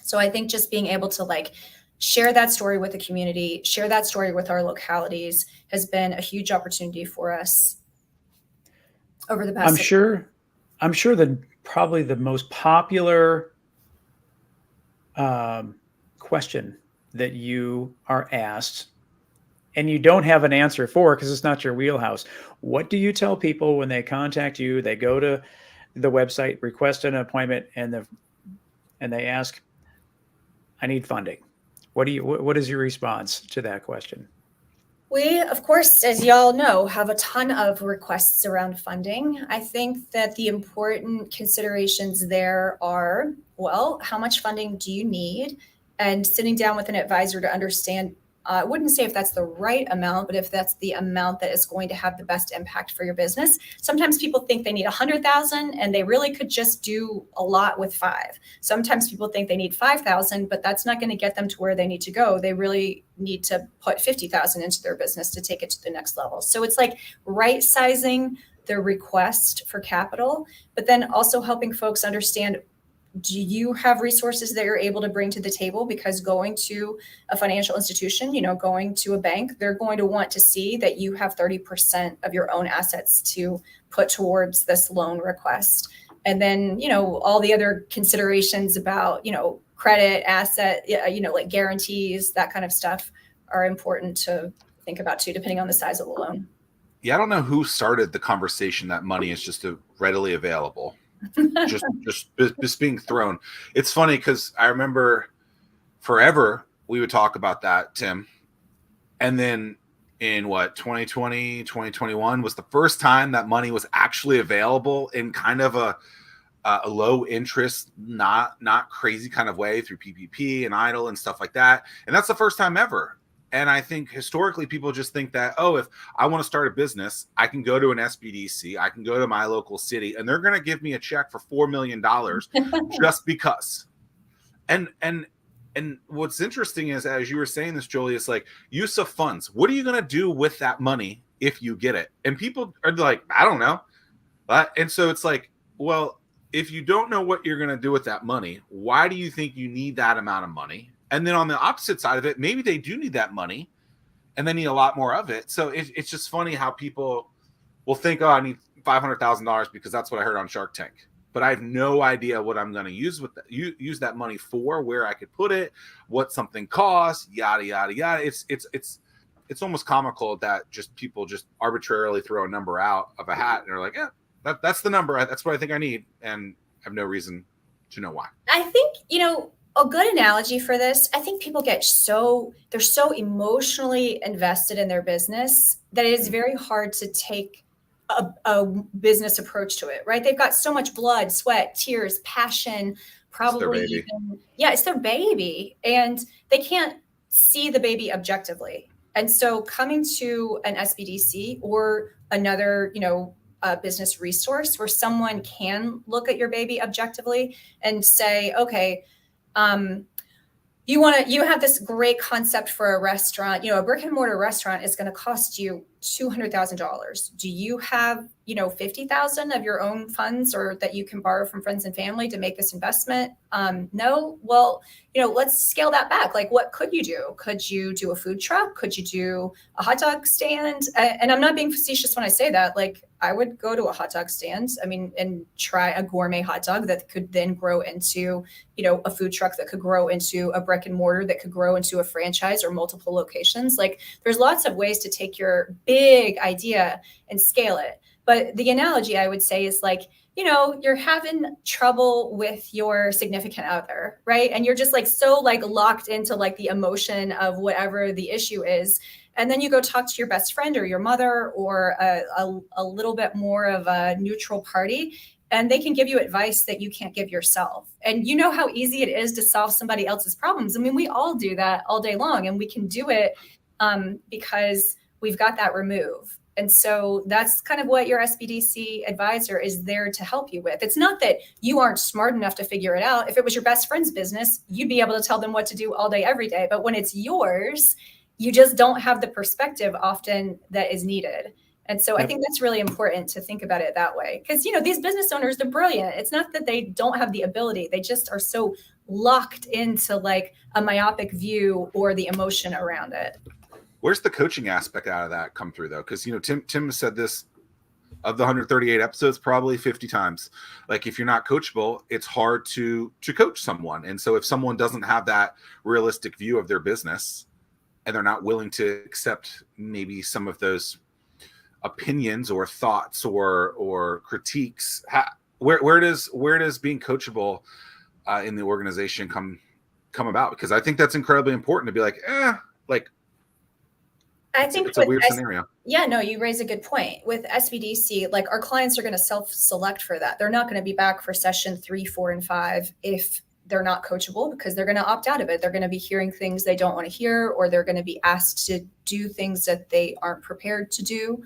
So I think just being able to like share that story with the community, share that story with our localities has been a huge opportunity for us over the past. I'm sure that probably the most popular question that you are asked and you don't have an answer for because it's not your wheelhouse. What do you tell people when they contact you, they go to the website, request an appointment, and they ask, I need funding? What is your response to that question? We, of course, as y'all know, have a ton of requests around funding. I think that the important considerations there are, well, how much funding do you need? And sitting down with an advisor to understand, I wouldn't say if that's the right amount, but if that's the amount that is going to have the best impact for your business. Sometimes people think they need 100,000 and they really could just do a lot with 5. Sometimes people think they need 5,000, but that's not going to get them to where they need to go. They really need to put 50,000 into their business to take it to the next level. So it's like right sizing their request for capital, but then also helping folks understand, do you have resources that you're able to bring to the table? Because going to a financial institution, going to a bank, they're going to want to see that you have 30% of your own assets to put towards this loan request. And then, all the other considerations about, credit, asset, like guarantees, that kind of stuff are important to think about too, depending on the size of the loan. Yeah, I don't know who started the conversation that money is just readily available. just being thrown. It's funny because I remember forever we would talk about that, Tim, and then in 2020 2021 was the first time that money was actually available in kind of a low interest, not crazy kind of way through PPP and EIDL and stuff like that. And that's the first time ever. And I think historically people just think that, if I want to start a business, I can go to an SBDC, I can go to my local city, and they're going to give me a check for $4 million just because. And what's interesting is, as you were saying this, Jolie, it's like use of funds. What are you going to do with that money if you get it? And people are like, I don't know. And so it's like, well, if you don't know what you're going to do with that money, why do you think you need that amount of money? And then on the opposite side of it, maybe they do need that money and they need a lot more of it. So it's just funny how people will think, I need $500,000 because that's what I heard on Shark Tank. But I have no idea what I'm going to use that money for, where I could put it, what something costs, yada, yada, yada. It's almost comical that people just arbitrarily throw a number out of a hat and they're like, yeah, that's the number. That's what I think I need. And I have no reason to know why. I think, a good analogy for this, I think people they're so emotionally invested in their business that it is very hard to take a business approach to it, right? They've got so much blood, sweat, tears, passion, probably it's their baby, and they can't see the baby objectively. And so coming to an SBDC or another, business resource where someone can look at your baby objectively and say, okay, you have this great concept for a restaurant, a brick and mortar restaurant is going to cost you $200,000. Do you have, 50,000 of your own funds or that you can borrow from friends and family to make this investment? No. Well, let's scale that back. Like, what could you do? Could you do a food truck? Could you do a hot dog stand? And I'm not being facetious when I say that. Like, I would go to a hot dog stand, and try a gourmet hot dog that could then grow into, a food truck that could grow into a brick and mortar that could grow into a franchise or multiple locations. Like, there's lots of ways to take your big idea and scale it. But the analogy I would say is like, you're having trouble with your significant other, right? And you're just like so like locked into like the emotion of whatever the issue is. And then you go talk to your best friend or your mother or a little bit more of a neutral party, and they can give you advice that you can't give yourself. And you know how easy it is to solve somebody else's problems. I mean, we all do that all day long, and we can do it because we've got that remove. And so that's kind of what your SBDC advisor is there to help you with. It's not that you aren't smart enough to figure it out. If it was your best friend's business, you'd be able to tell them what to do all day, every day. But when it's yours, you just don't have the perspective often that is needed. And so I think that's really important to think about it that way. Because, these business owners, they're brilliant. It's not that they don't have the ability. They just are so locked into like a myopic view or the emotion around it. Where's the coaching aspect out of that come through, though? Because, Tim has said this of the 138 episodes probably 50 times. Like, if you're not coachable, it's hard to coach someone. And so if someone doesn't have that realistic view of their business and they're not willing to accept maybe some of those opinions or thoughts or critiques, where does being coachable in the organization come about? Because I think that's incredibly important to be like, I think it's a weird scenario. Yeah, no, you raise a good point. With SBDC, like our clients are going to self-select for that. They're not going to be back for session 3, 4, and 5 if they're not coachable, because they're going to opt out of it. They're going to be hearing things they don't want to hear, or they're going to be asked to do things that they aren't prepared to do.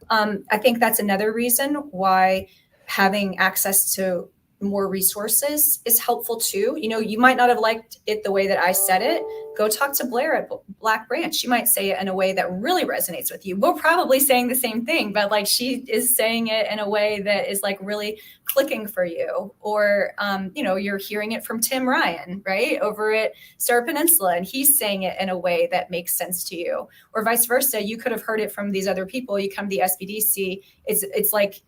I think that's another reason why having access to more resources is helpful too. You might not have liked it the way that I said it. Go talk to Blair at Black Branch. She might say it in a way that really resonates with you. We're probably saying the same thing, but like she is saying it in a way that is like really clicking for you. Or, you're hearing it from Tim Ryan, right, over at Star Peninsula, and he's saying it in a way that makes sense to you. Or vice versa. You could have heard it from these other people. You come to the SBDC. It's like,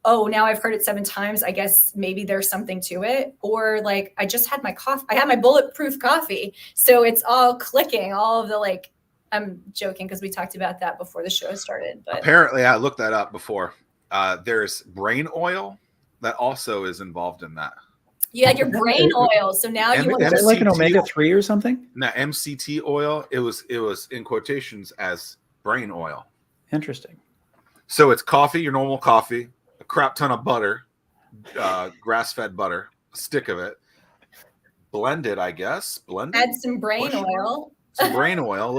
oh, now I've heard it 7 times. I guess maybe there's something to it. Or like, I just had my coffee. I had my bulletproof coffee. So it's all clicking, all of the like, I'm joking because we talked about that before the show started. But apparently I looked that up before. There's brain oil that also is involved in that. You had your brain oil. So now you want to like an omega-3 or something? No, MCT oil. It was in quotations as brain oil. Interesting. So it's coffee, your normal coffee, a crap ton of butter, grass-fed butter, a stick of it, blended, I guess. Blended. Add some brain oil. Some brain oil, a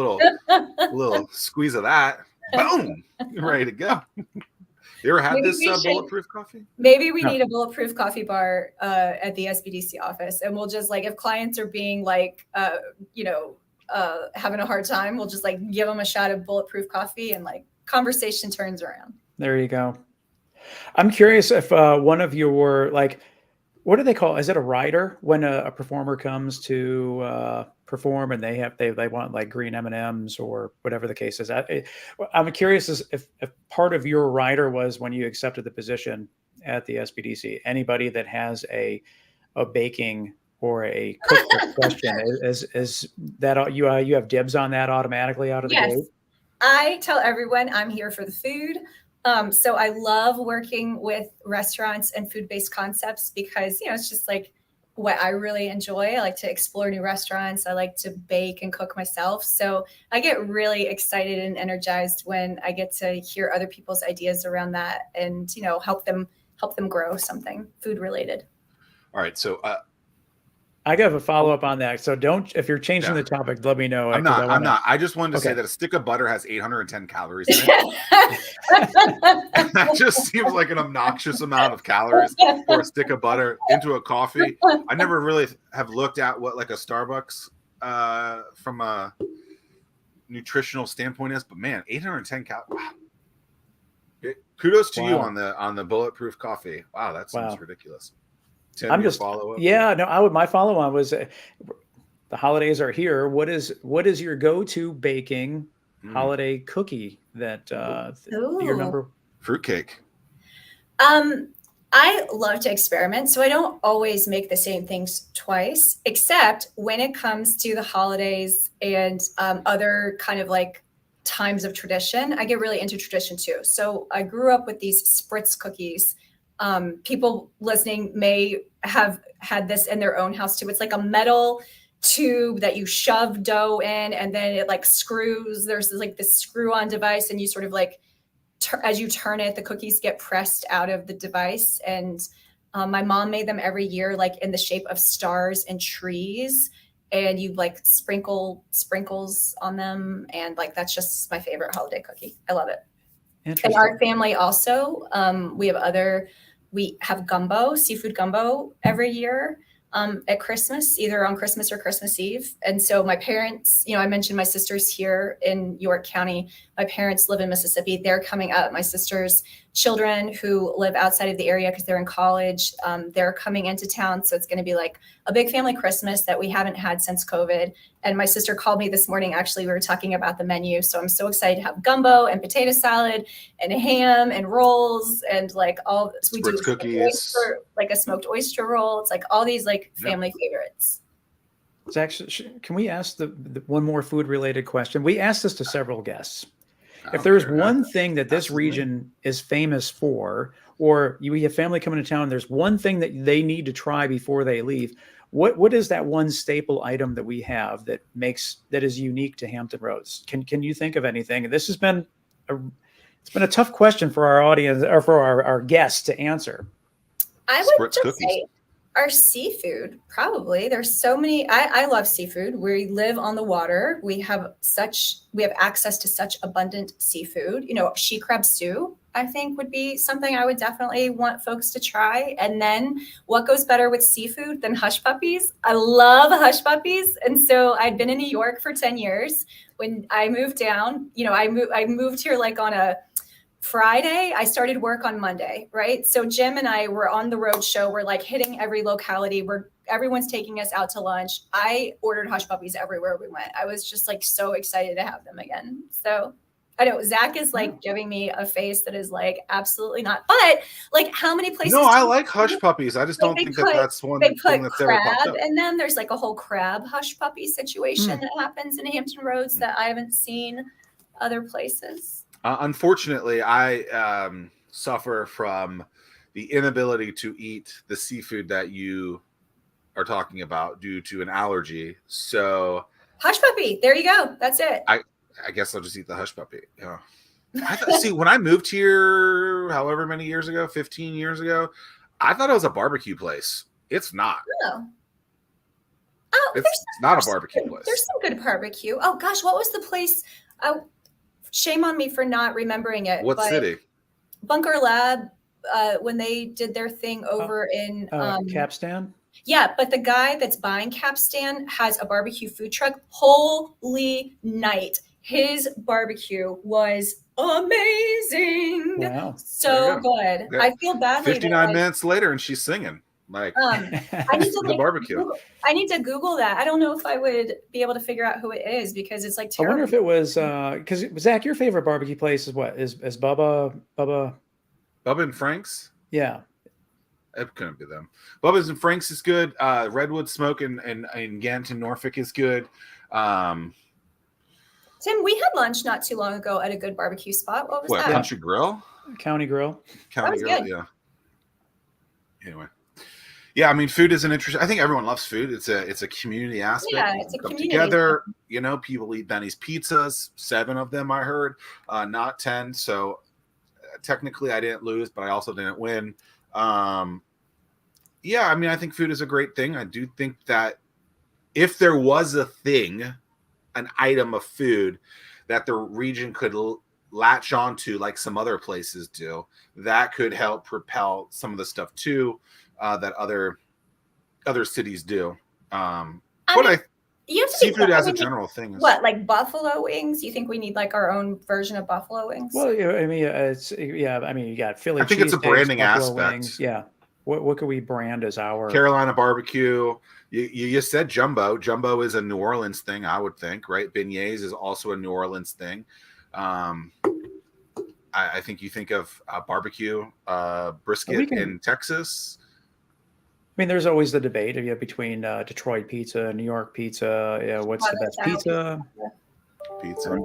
little squeeze of that. Boom, you're ready to go. You ever had this bulletproof coffee? Maybe we need a bulletproof coffee bar at the SBDC office, and we'll just like, if clients are being like, having a hard time, we'll just like give them a shot of bulletproof coffee and like conversation turns around. There you go. I'm curious if one of your, like, what do they call? Is it a rider when a performer comes to perform and they want like green M&Ms or whatever the case is? I'm curious if part of your rider was when you accepted the position at the SBDC. Anybody that has a baking or a cookbook question, is that you have dibs on that automatically out of the gate? I tell everyone I'm here for the food. So I love working with restaurants and food-based concepts because, it's just like what I really enjoy. I like to explore new restaurants. I like to bake and cook myself. So I get really excited and energized when I get to hear other people's ideas around that and, help them grow something food related. All right. So I got a follow-up on that. So if you're changing the topic, let me know. I'm not. I just wanted to say that a stick of butter has 810 calories in it. That just seems like an obnoxious amount of calories for a stick of butter into a coffee. I never really have looked at what like a Starbucks from a nutritional standpoint is, but man, 810 calories. Wow. Kudos to you on the bulletproof coffee. Wow, that seems ridiculous. Tim, I'm just follow-up? Yeah, no, my follow-on was the holidays are here. What is your go-to baking holiday cookie that your number? Fruitcake. I love to experiment, so I don't always make the same things twice, except when it comes to the holidays and other kind of like times of tradition. I get really into tradition too. So I grew up with these spritz cookies People listening may have had this in their own house too. It's like a metal tube that you shove dough in, and then it like screws. There's like this screw-on device, and you sort of like, as you turn it, the cookies get pressed out of the device. And my mom made them every year, like in the shape of stars and trees. And you like sprinkle sprinkles on them. And like, that's just my favorite holiday cookie. I love it. And our family also, we have gumbo, seafood gumbo every year at Christmas, either on Christmas or Christmas Eve. And so my parents, I mentioned my sister's here in York County. My parents live in Mississippi. They're coming up. My sister's children who live outside of the area because they're in college, they're coming into town. So it's going to be like a big family Christmas that we haven't had since COVID. And my sister called me this morning. Actually, we were talking about the menu. So I'm so excited to have gumbo and potato salad and ham and rolls and like all we do cookies, like a smoked oyster roll. It's like all these like family favorites. Zach, can we ask the one more food related question? We asked this to several guests. If there's one thing that this region is famous for, or we have family coming to town, there's one thing that they need to try before they leave. What is that one staple item that we have that is unique to Hampton Roads? Can you think of anything? This has been a tough question for our audience or for our guests to answer. I would just say our seafood, probably. There's so many. I love seafood. We live on the water. We have access to such abundant seafood. She crab stew, I think, would be something I would definitely want folks to try. And then what goes better with seafood than hush puppies? I love hush puppies. And so I'd been in New York for 10 years. When I moved down, I moved here like on a Friday. I started work on Monday, right? So Jim and I were on the road show. We're like hitting every locality. Everyone's taking us out to lunch. I ordered hush puppies everywhere we went. I was just like so excited to have them again. So I know Zach is like giving me a face that is like absolutely not. But like, how many places? No, I like hush puppies. I just don't think that's one thing that's ever popped up. And then there's like a whole crab hush puppy situation that happens in Hampton Roads that I haven't seen other places. Unfortunately, I suffer from the inability to eat the seafood that you are talking about due to an allergy. So hush puppy, there you go. That's it. I guess I'll just eat the hush puppy. Yeah. See, when I moved here, however many years ago, 15 years ago, I thought it was a barbecue place. It's not. Oh, it's not a barbecue place. There's some good barbecue. Oh gosh, what was the place? Shame on me for not remembering it. What city? Bunker Lab, when they did their thing over in Capstan. Yeah, but the guy that's buying Capstan has a barbecue food truck. Holy night. His barbecue was amazing. Wow. So good. Yeah. I feel badly. 59 minutes later and she's singing. Like I need to the barbecue. I need to Google that. I don't know if I would be able to figure out who it is because it's like terrible. I wonder if it was because Zach, your favorite barbecue place is what? Is Bubba and Frank's? Yeah. It couldn't be them. Bubba's and Frank's is good. Redwood Smoke in Ganton, Norfolk is good. Tim, we had lunch not too long ago at a good barbecue spot. What was that? Country Grill? County Grill. County Grill, good. Yeah. Anyway. Yeah, I mean, food is an interesting. I think everyone loves food. It's a community aspect. Yeah, it's a community. Together, people eat Benny's pizzas. 7 of them, I heard, not 10. So technically, I didn't lose, but I also didn't win. Yeah, I mean, I think food is a great thing. I do think that if there was a thing, an item of food that the region could latch onto, like some other places do, that could help propel some of the stuff too. That other cities do. Seafood as a general thing. What, like buffalo wings? You think we need like our own version of buffalo wings? Well, I mean, you got Philly. I think it's a branding aspect. Wings. Yeah. What could we brand as our Carolina barbecue? You said jumbo. Jumbo is a New Orleans thing, I would think, right? Beignets is also a New Orleans thing. I think you think of barbecue, brisket in Texas. I mean, there's always the debate between Detroit pizza, New York pizza. Yeah, what's the best pizza? Pizza.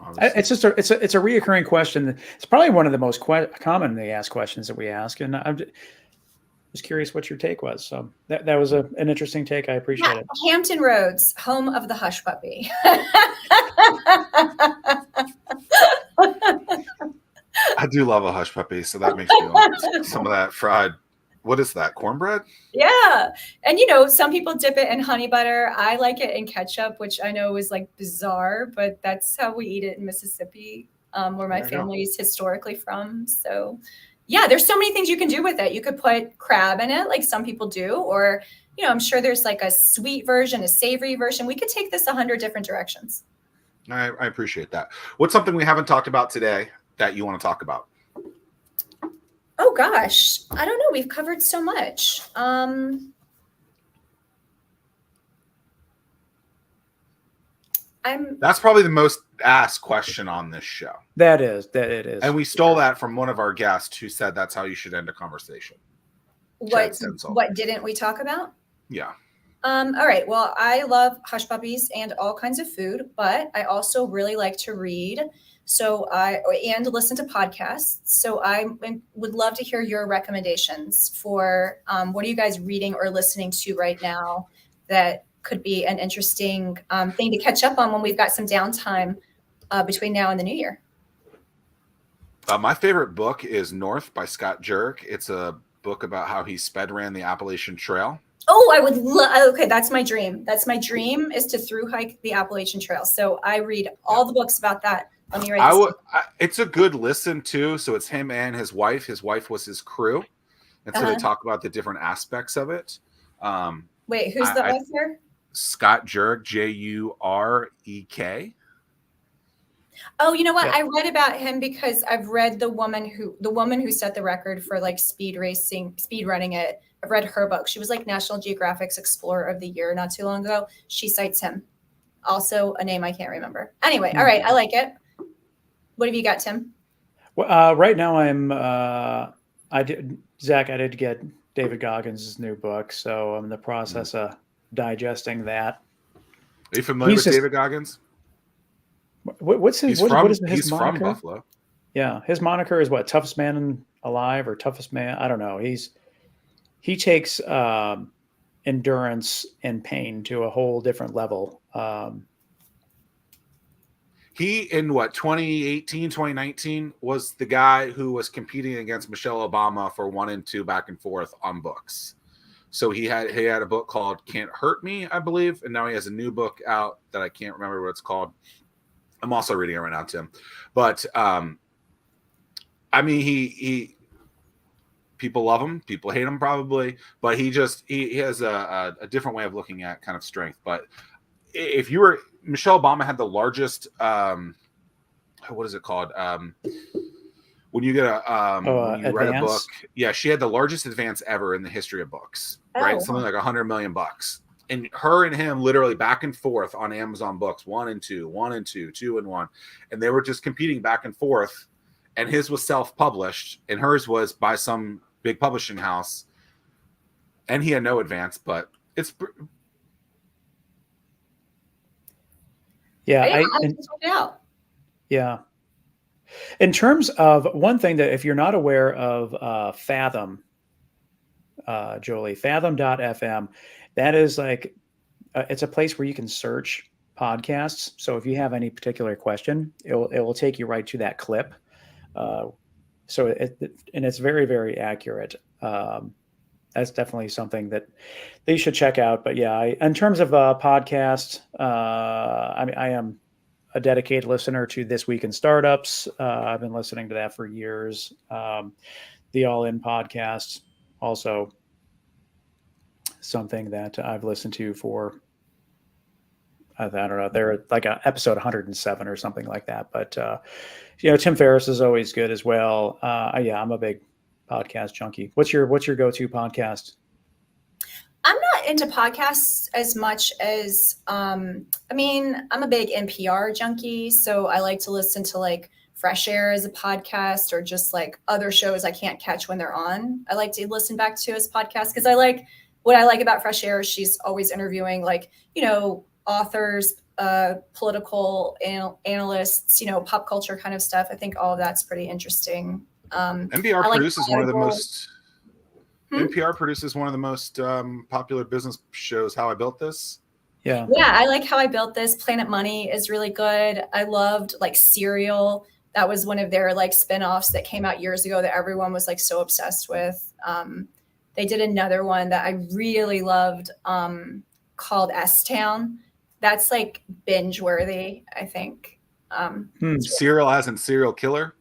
obviously. It's just it's a reoccurring question. It's probably one of the most commonly asked questions that we ask, and I'm just curious what your take was. So that was an interesting take. I appreciate it. Hampton Roads, home of the hush puppy. I do love a hush puppy, so that makes me want some of that fried. What is that? Cornbread? Yeah. And some people dip it in honey butter. I like it in ketchup, which I know is like bizarre, but that's how we eat it in Mississippi, where my family is historically from. So yeah, there's so many things you can do with it. You could put crab in it, like some people do, or, I'm sure there's like a sweet version, a savory version. We could take this 100 different directions. I appreciate that. What's something we haven't talked about today that you want to talk about? Oh gosh, I don't know. We've covered so much. That's probably the most asked question on this show. That it is. And we stole that from one of our guests who said that's how you should end a conversation. What didn't we talk about? Yeah. All right. Well, I love hush puppies and all kinds of food, but I also really like to read. And listen to podcasts. So I would love to hear your recommendations for what are you guys reading or listening to right now that could be an interesting thing to catch up on when we've got some downtime between now and the new year. My favorite book is North by Scott Jurek. It's a book about how he sped ran the Appalachian Trail. Oh, I would love. Okay, that's my dream. That's my dream, is to through hike the Appalachian Trail. So I read all the books about that. Let me write this. It's a good listen too. So it's him and his wife. His wife was his crew, and so they talk about the different aspects of it. Wait, who's the author? Scott Jurek, Jurek. Oh, you know what? Yeah. I read about him because I've read the woman who set the record for like speed running it. I've read her book. She was like National Geographic's Explorer of the Year not too long ago. She cites him. Also a name I can't remember. Anyway, all right. I like it. What have you got, Tim? Well, right now Zach, I did get David Goggins' new book, so I'm in the process of digesting that. Are you familiar with David Goggins? What's his? What is his he's moniker? From Buffalo. Yeah, his moniker is what? Toughest man alive or toughest man? I don't know. He takes endurance and pain to a whole different level. He, in 2018, 2019, was the guy who was competing against Michelle Obama for 1 and 2 back and forth on books. So he had a book called Can't Hurt Me, I believe, and now he has a new book out that I can't remember what it's called. I'm also reading it right now, Tim. But I mean, he people love him, people hate him probably, but he has a different way of looking at kind of strength. But if you were Michelle Obama had the largest what is it called? When you get when you write a book, yeah, she had the largest advance ever in the history of books, right? Something like $100 million. And her and him literally back and forth on Amazon books, 1 and 2, 1 and 2, 2 and 1. And they were just competing back and forth. And his was self-published and hers was by some big publishing house. And he had no advance, but it's. Yeah. Yeah. In terms of one thing that if you're not aware of Fathom, Jolie, fathom.fm, that is like, it's a place where you can search podcasts. So if you have any particular question, it will take you right to that clip. And it's very, very accurate. That's definitely something that they should check out. But yeah, in terms of podcasts, I am a dedicated listener to This Week in Startups. I've been listening to that for years. The All In podcast, also something that I've listened to for, I don't know, they're like episode 107 or something like that. But, Tim Ferriss is always good as well. Yeah, I'm a big podcast junkie. What's your go-to podcast? I'm not into podcasts as much as, I'm a big NPR junkie. So I like to listen to like Fresh Air as a podcast or just like other shows I can't catch when they're on. I like to listen back to as podcasts because what I like about Fresh Air is she's always interviewing like, authors, political analysts, pop culture kind of stuff. I think all of that's pretty interesting. NPR I like produces one of the political- most. NPR produces one of the most popular business shows. How I Built This. Yeah. Yeah, I like How I Built This. Planet Money is really good. I loved like Serial. That was one of their like spinoffs that came out years ago that everyone was like so obsessed with. They did another one that I really loved called S-Town. That's like binge worthy, I think. Serial as in serial killer.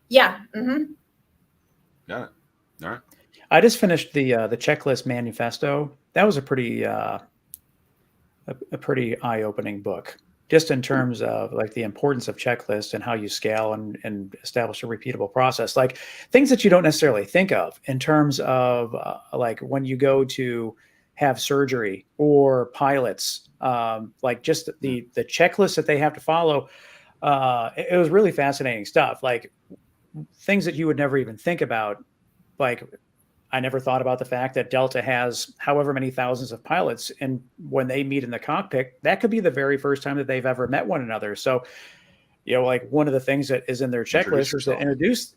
Yeah. Mm-hmm. Got it. All right. I just finished the Checklist Manifesto. That was a pretty eye-opening book, just in terms of like the importance of checklists and how you scale and establish a repeatable process, like things that you don't necessarily think of in terms of like when you go to have surgery or pilots, like just the checklist that they have to follow. It was really fascinating stuff, like things that you would never even think about. Like I never thought about the fact that Delta has however many thousands of pilots, and when they meet in the cockpit, that could be the very first time that they've ever met one another. So, like one of the things that is in their checklist is to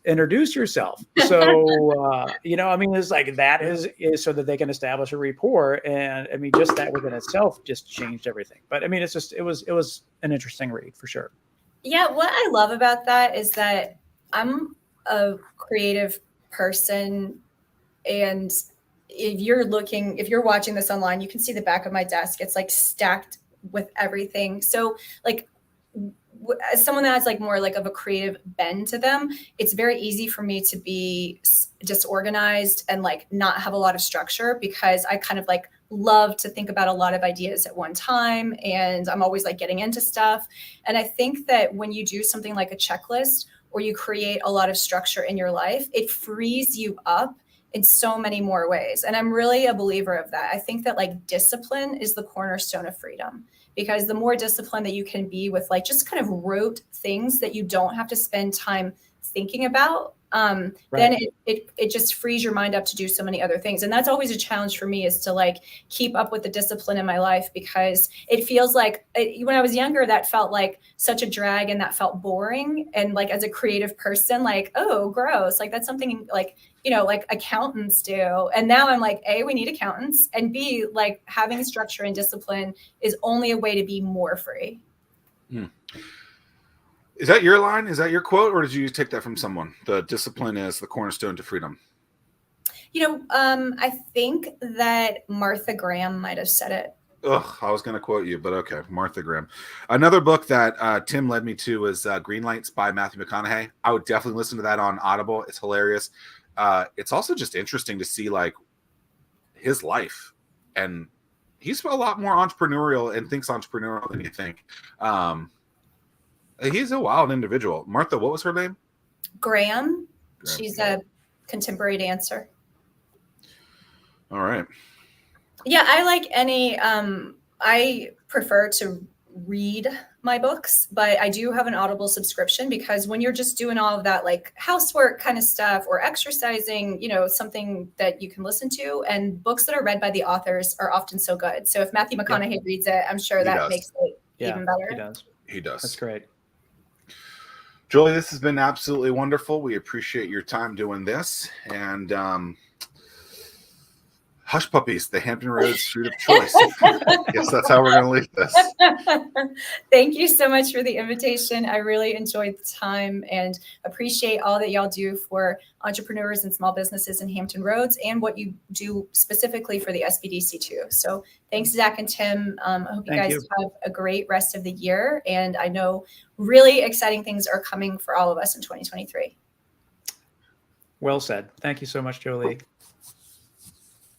introduce yourself. So, it's like that is so that they can establish a rapport. And I mean, just that within itself just changed everything. But I mean, it was an interesting read for sure. Yeah, what I love about that is that I'm a creative person, and if you're watching this online, you can see the back of my desk. It's like stacked with everything. So like as someone that has like more like of a creative bend to them, it's very easy for me to be disorganized and like not have a lot of structure, because I kind of like love to think about a lot of ideas at one time, and I'm always like getting into stuff. And I think that when you do something like a checklist, or you create a lot of structure in your life, it frees you up in so many more ways. And I'm really a believer of that. I think that like discipline is the cornerstone of freedom, because the more disciplined that you can be with like just kind of rote things that you don't have to spend time thinking about, then it just frees your mind up to do so many other things. And that's always a challenge for me, is to like keep up with the discipline in my life, because it feels like when I was younger, that felt like such a drag and that felt boring. And like as a creative person, like, oh, gross. Like that's something like, like accountants do. And now I'm like, A, we need accountants, and B, like having structure and discipline is only a way to be more free. Is that your line? Is that your quote, or did you take that from someone? The discipline is the cornerstone to freedom. I think that Martha Graham might have said it. Ugh, I was going to quote you, but okay. Martha Graham. Another book that Tim led me to is Green Lights by Matthew McConaughey. I would definitely listen to that on Audible. It's hilarious. It's also just interesting to see like his life, and he's a lot more entrepreneurial and thinks entrepreneurial than you think. He's a wild individual. Martha, what was her name? Graham. She's a contemporary dancer. All right. Yeah, I like I prefer to read my books, but I do have an Audible subscription, because when you're just doing all of that like housework kind of stuff or exercising, something that you can listen to, and books that are read by the authors are often so good. So if Matthew McConaughey reads it, I'm sure that makes it even better. He does. That's great. Jolie, this has been absolutely wonderful. We appreciate your time doing this. And Hush Puppies, the Hampton Roads fruit of choice. Yes, that's how we're going to leave this. Thank you so much for the invitation. I really enjoyed the time and appreciate all that y'all do for entrepreneurs and small businesses in Hampton Roads, and what you do specifically for the SBDC too. So thanks, Zack and Tim. I hope you guys have a great rest of the year. And I know really exciting things are coming for all of us in 2023. Well said. Thank you so much, Jolie.